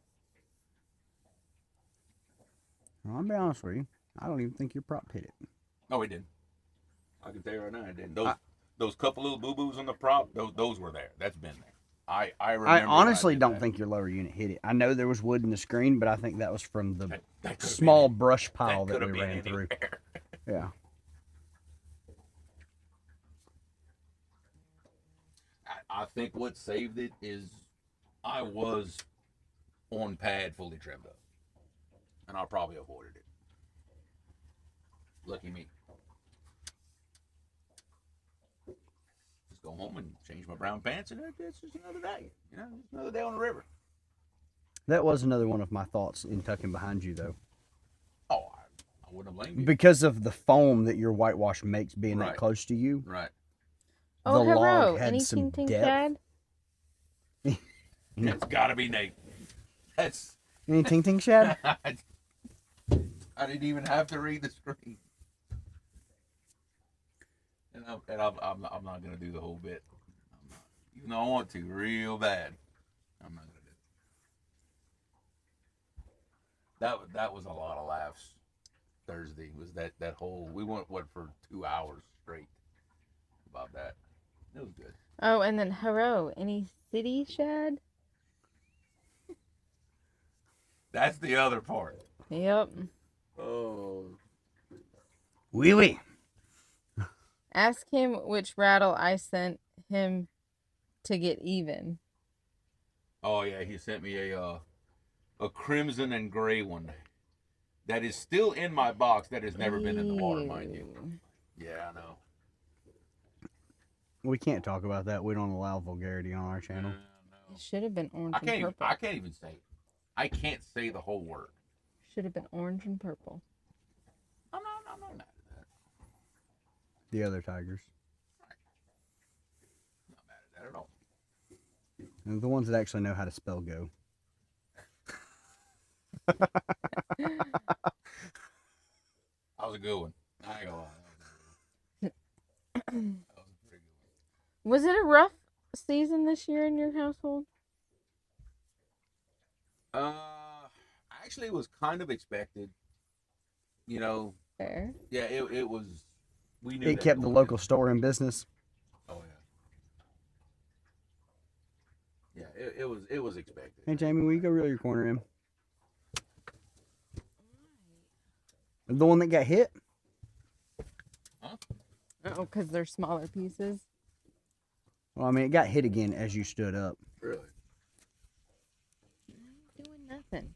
B: Well, I'll be honest with you. I don't even think your prop hit it.
C: No, it didn't. I can tell you right now, it didn't. Those couple little boo-boos on the prop, those were there. That's been there. I remember.
B: I honestly don't think your lower unit hit it. I know there was wood in the screen, but I think that was from the small brush pile that we ran through. Yeah.
C: I think what saved it is I was on pad fully trimmed up. And I probably avoided it. Lucky me. Just go home and change my brown pants, and it's just another day. You know, just another day on the river.
B: That was another one of my thoughts in tucking behind you, though.
C: Oh, I wouldn't have blamed you.
B: Because of the foam that your whitewash makes being that close to you.
C: Right.
B: The log had some depth.
C: It's got to be Nate. That's...
B: Any ting ting shad?
C: I didn't even have to read the screen. And I'm not going to do the whole bit. I'm not. Even though I want to real bad. I'm not going to do it. That was a lot of laughs Thursday. Was that whole... We went, for 2 hours straight about that. It was good.
A: Oh, and then Haro, any city shad?
C: That's the other part.
A: Yep.
C: Oh.
B: Wee wee.
A: Ask him which rattle I sent him to get even.
C: Oh yeah, he sent me a a crimson and gray one that is still in my box that has never been in the water, mind you. Yeah, I know.
B: We can't talk about that. We don't allow vulgarity on our channel.
A: It should have been orange and purple.
C: I can't even say it. I can't say the whole word.
A: Should have been orange and purple.
C: I'm not mad at that.
B: The other tigers.
C: Right. Not mad at that at all.
B: And the ones that actually know how to spell go.
C: That was a good one. I ain't gonna lie. That was a pretty good one.
A: Was it a rough season this year in your household?
C: Actually, it was kind of expected. You know.
A: Fair.
C: Yeah, it was. We knew
B: It kept the local store in business.
C: Oh yeah. Yeah, it was expected.
B: Hey Jamie, will you go reel your corner in? The one that got hit?
C: Huh?
A: Oh, because they're smaller pieces.
B: Well, I mean, it got hit again as you stood up.
C: Really?
A: Doing nothing.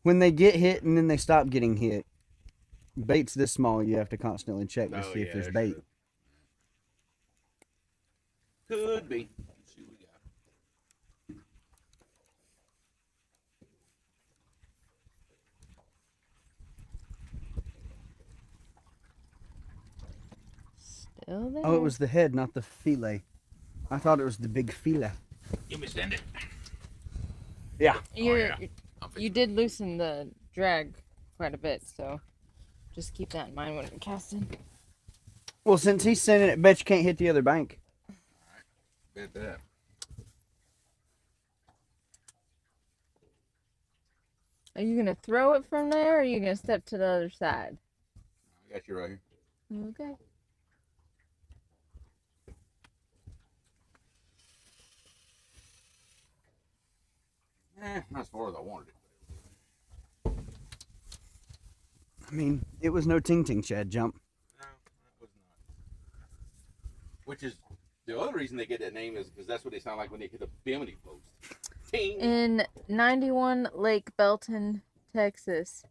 B: When they get hit and then they stop getting hit, bait's this small, you have to constantly check to see if there's bait.
C: Could be. Let's see what we got.
A: Still there.
B: Oh, it was the head, not the fillet. I thought it was the big fillet.
C: You me send it.
B: Yeah.
A: You did loosen the drag quite a bit, so just keep that in mind when you're casting.
B: Well, since he's sending it, bet you can't hit the other bank.
C: Bet that.
A: Are you gonna throw it from there, or are you gonna step to the other side?
C: I got you right here.
A: Okay.
C: Not as far as I wanted it.
B: I mean, it was no ting-ting Chad jump.
C: No, that was not. Which is the other reason they get that name is because that's what they sound like when they hit a bimini post. Ting.
A: In 91 Lake Belton, Texas,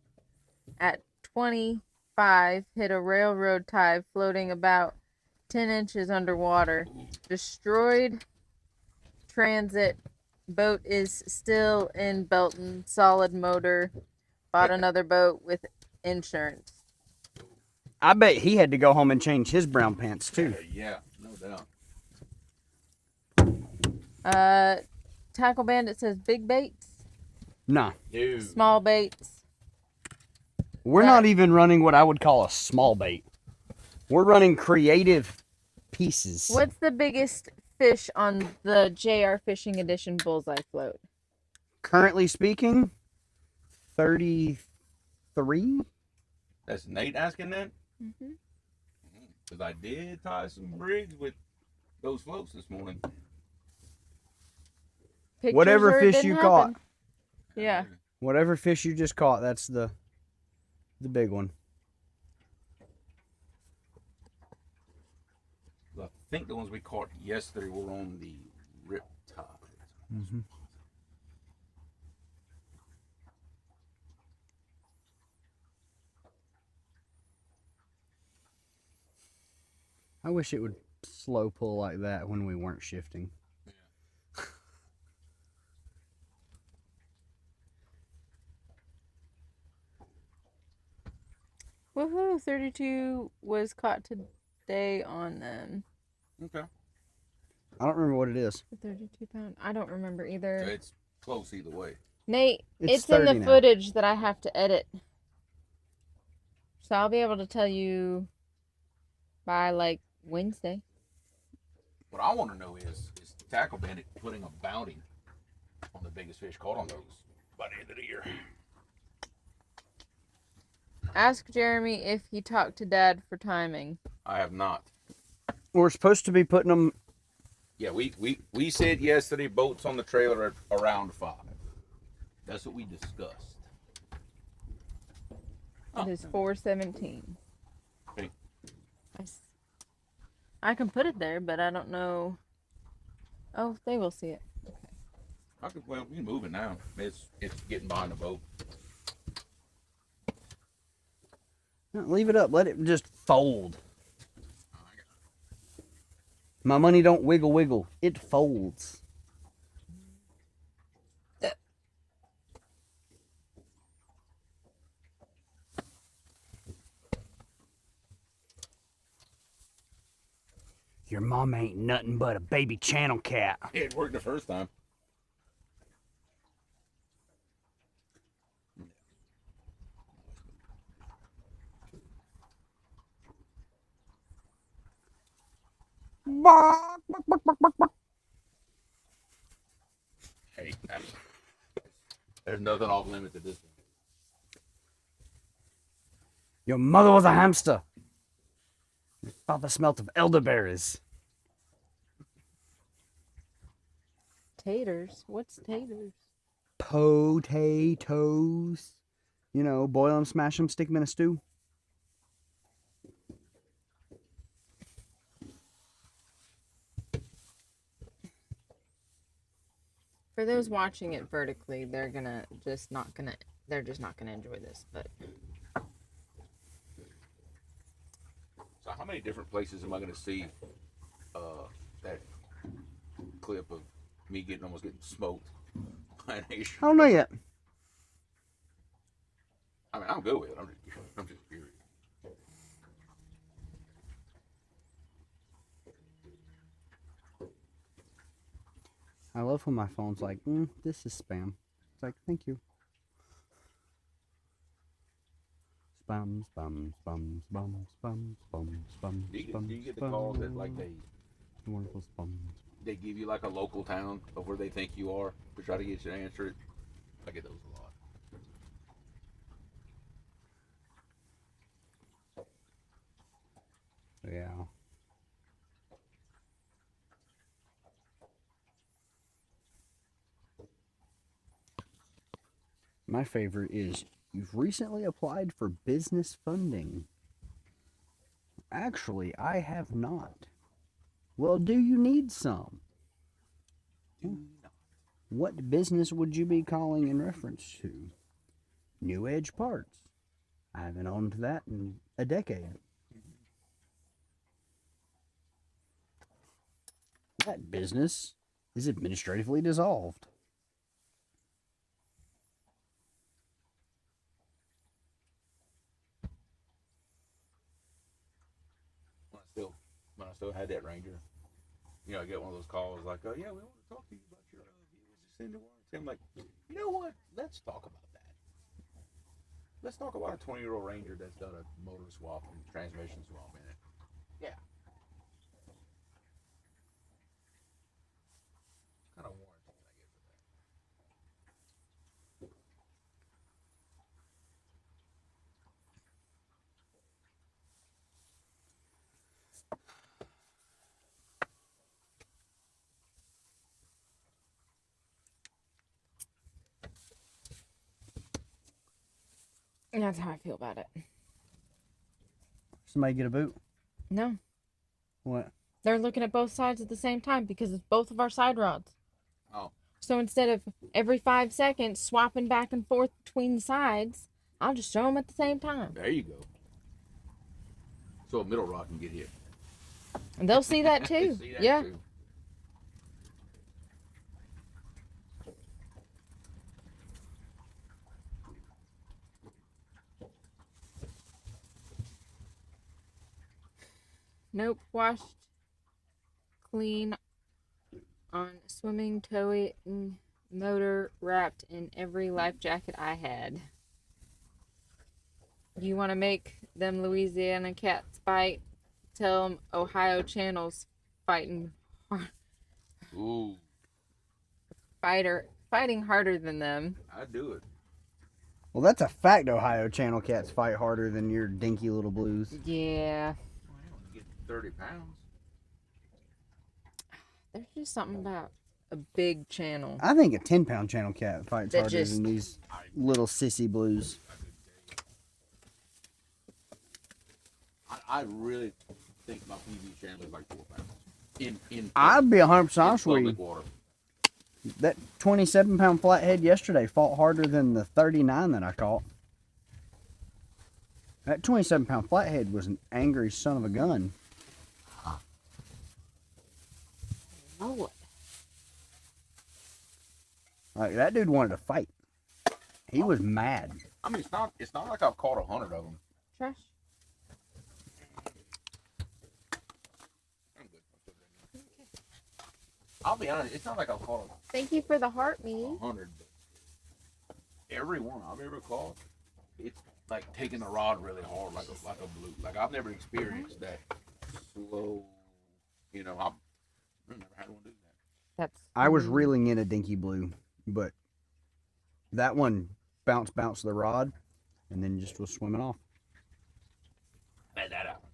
A: at 25, hit a railroad tie floating about 10 inches underwater. Destroyed transit. Boat is still in Belton. Solid motor. Bought another boat with insurance.
B: I bet he had to go home and change his brown pants too.
C: Yeah, no doubt.
A: Tackle Bandit says big baits,
B: Nah.
C: Dude.
A: small baits.
B: We're not even running what I would call a small bait. We're running creative pieces.
A: What's the biggest fish on the JayRFishing Edition Bullseye float?
B: Currently speaking, 33?
C: That's Nate asking that?
A: Mm-hmm.
C: Because I did tie some rigs with those floats this morning.
A: Pictures
B: Whatever
A: or it
B: fish
A: didn't
B: you
A: happen.
B: caught.
A: Yeah.
B: Whatever fish you just caught, that's the big one.
C: I think the ones we caught yesterday were on the rip tide.
B: Mm-hmm. I wish it would slow pull like that when we weren't shifting.
A: Woohoo! 32 was caught today on them.
C: Okay.
B: I don't remember what it is.
A: The 32 pound. I don't remember either.
C: So it's close either way.
A: Nate,
B: It's
A: it's in the
B: 30 now.
A: footage that I have to edit. So I'll be able to tell you by like Wednesday.
C: What I want to know is Tackle Bandit putting a bounty on the biggest fish caught on those by the end of the year?
A: Ask Jeremy if he talked to Dad for timing.
C: I have not.
B: We're supposed to be putting them.
C: Yeah, we said yesterday boats on the trailer are around 5. That's what we discussed.
A: It is 4:17.
C: Okay.
A: Nice. I can put it there, but I don't know. Oh, they will see it.
C: Well, we can move it now. It's getting behind the boat.
B: No, leave it up. Let it just fold. My money don't wiggle wiggle. It folds. Your mom ain't nothing but a baby channel cat.
C: It worked the first time. Hey, there's nothing off limits at this point.
B: Your mother was a hamster. Your father smelt of elderberries.
A: Taters? What's taters?
B: Potatoes. You know, boil them, smash them, stick them in a stew.
A: For those watching it vertically, they're just not gonna enjoy this. But
C: So how many different places am I going to see that clip of me almost getting smoked by an Asian?
B: I don't know yet.
C: I mean, I'm good with it. I'm just curious.
B: I love when my phone's like, this is spam. It's like, thank you. Spam, spam, spam, spam, spam, spam, spam.
C: Do you get the calls that like
B: Wonderful spam.
C: they give you like a local town of where they think you are to try to get you to answer it? I get those a lot.
B: Yeah. My favorite is, you've recently applied for business funding. Actually, I have not. Well, do you need some? What business would you be calling in reference to? New Edge Parts. I haven't owned that in a decade. That business is administratively dissolved.
C: When I still had that Ranger, you know, I get one of those calls like, "Oh yeah, we want to talk to you about your vehicles in the warranty." I'm like, you know what? Let's talk about that. Let's talk about a 20-year-old Ranger that's done a motor swap and transmission swap in it. Yeah. What kind of warranty can I get for that?
A: and that's how I feel about it.
B: Somebody get a boot?
A: No,
B: What?
A: they're looking at both sides at the same time because it's both of our side rods.
C: Oh,
A: So instead of every 5 seconds swapping back and forth between the sides, I'll just show them at the same time.
C: there you go. So a middle rod can get hit.
A: And they'll see that too.
C: See that
A: Yeah.
C: too.
A: Nope. Washed clean on swimming, towing, motor, wrapped in every life jacket I had. You want to make them Louisiana cats bite? Tell them Ohio channels fighting
C: Ooh,
A: fighting harder than them.
C: I'd do it.
B: Well, that's a fact. Ohio channel cats fight harder than your dinky little blues.
A: Yeah.
C: Well, I only get 30 pounds.
A: There's just something about a big channel.
B: I think a 10-pound channel cat fights
A: That
B: harder
A: just-
B: than these little sissy blues.
C: I really think my PV channel is like 4 pounds. In
B: I'd be 100% honest with
C: public
B: you.
C: water.
B: That 27-pound flathead yesterday fought harder than the 39 that I caught. That 27-pound flathead was an angry son of a gun.
A: Lord.
B: Like, that dude wanted to fight. He was mad.
C: I mean, it's not like I've caught 100 of them.
A: Trash.
C: I'm good. I'll be honest, it's not like I've caught
A: Thank you for the heart, me.
C: 100, but every one I've ever caught, it's like taking the rod really hard, like a blue. Like I've never experienced that slow. You know, I've never had one do that.
A: That's.
B: I was reeling in a dinky blue, but that one bounced the rod, and then just was swimming off.
C: Had that out.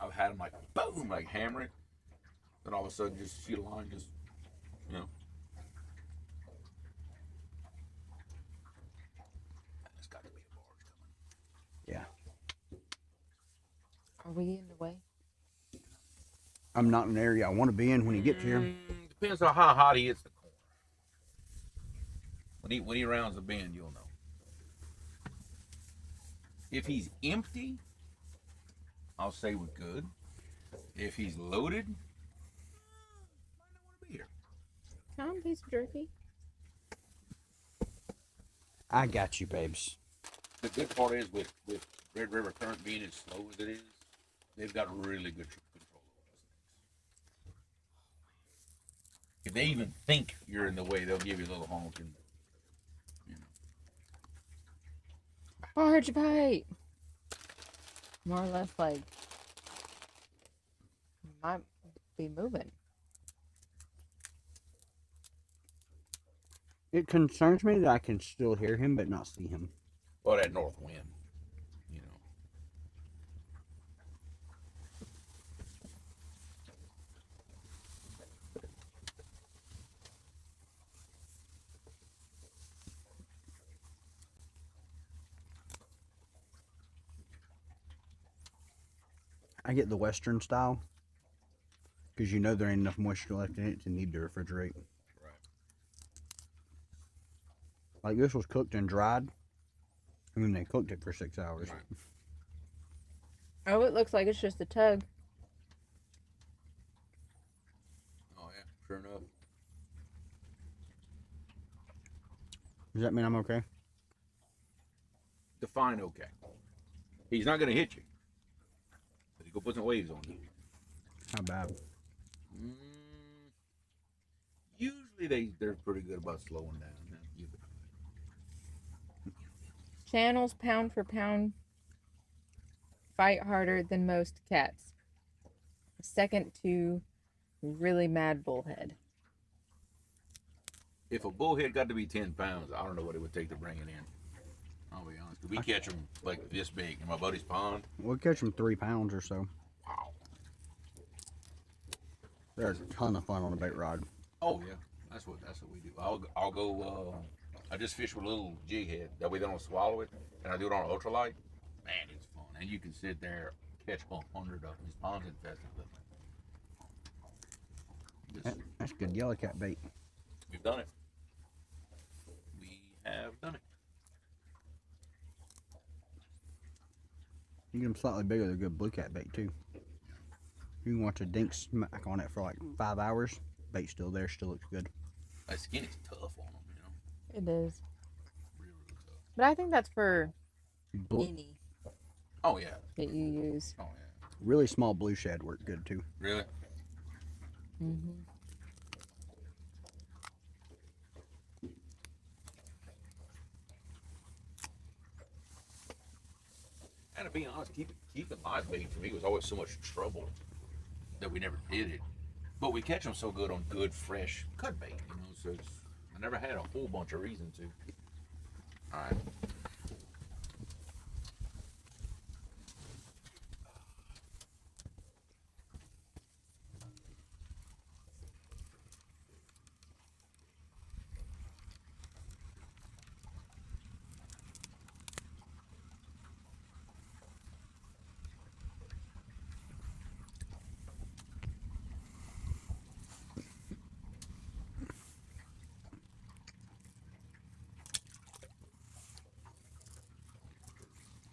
C: I've had them like boom, like hammer it, then all of a sudden just sheet of line, just you know. There's got to be a barge coming.
B: Yeah.
A: Are we in the way?
B: I'm not in an area I want to be in when he gets here.
C: Depends on how hot he hits the corner. When he rounds the bend, you'll know. If he's empty, I'll say we're good. If he's loaded, might not want to be here.
A: Can I have a piece of jerky?
B: I got you, babes.
C: The good part is with Red River Current being as slow as it is, they've got really good control over those things. If they even think you're in the way, they'll give you a little honk and, you know.
A: Barge bite. More or less like might be moving.
B: It concerns me that I can still hear him but not see him.
C: Well, that north wind, you know.
B: I get the Western style because you know there ain't enough moisture left in it to need to refrigerate.
C: Right.
B: Like this was cooked and dried. I mean, they cooked it for 6 hours.
C: Right.
A: Oh, it looks like it's just a tug.
C: Oh yeah, sure enough.
B: Does that mean I'm okay?
C: Define okay. He's not gonna hit you, but he go put some waves on you.
B: How bad?
C: Usually they're pretty good about slowing down.
A: Channels pound for pound fight harder than most cats. Second to really mad bullhead.
C: If a bullhead got to be 10 pounds, I don't know what it would take to bring it in. I'll be honest. We catch them like this big in my buddy's pond.
B: We'll catch them 3 pounds or so.
C: Wow.
B: They're a ton of fun on a bait rod.
C: Oh yeah, that's what we do. I'll go. I just fish with a little jig head. That way they don't swallow it, and I do it on ultralight. Man, it's fun, and you can sit there catch 100 of them. His pond's infested with them.
B: That's good yellow cat bait.
C: We've done it. We have done it.
B: You get them slightly bigger, they're good blue cat bait too. You can watch a dink smack on it for like 5 hours. Bait still there, still looks good.
C: That skin is tough on them, you know.
A: It is.
C: Real tough.
A: But I think that's for
B: Blue,
A: any
C: Oh yeah.
A: that you use.
C: Oh yeah.
B: really small blue shad work good too.
C: Really?
A: Mm-hmm.
C: And to be honest, keeping live bait for me was always so much trouble that we never did it. But we catch them so good on good, fresh cut bait, you know. So I never had a whole bunch of reason to. All right.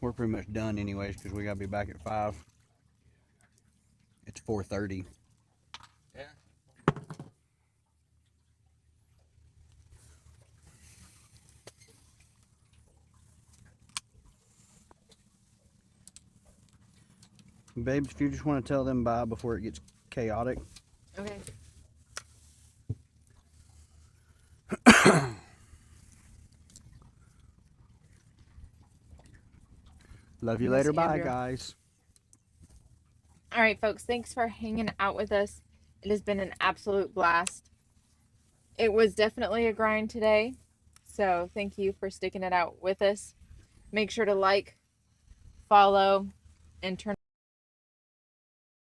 B: We're pretty much done anyways because we gotta be back at 5. It's 4:30.
C: Yeah.
B: Babes, if you just want to tell them bye before it gets chaotic.
A: Okay.
B: Love you
A: Miss
B: later. Bye,
A: Andrew.
B: guys.
A: All right, folks. Thanks for hanging out with us. It has been an absolute blast. It was definitely a grind today. So thank you for sticking it out with us. Make sure to like, follow, and turn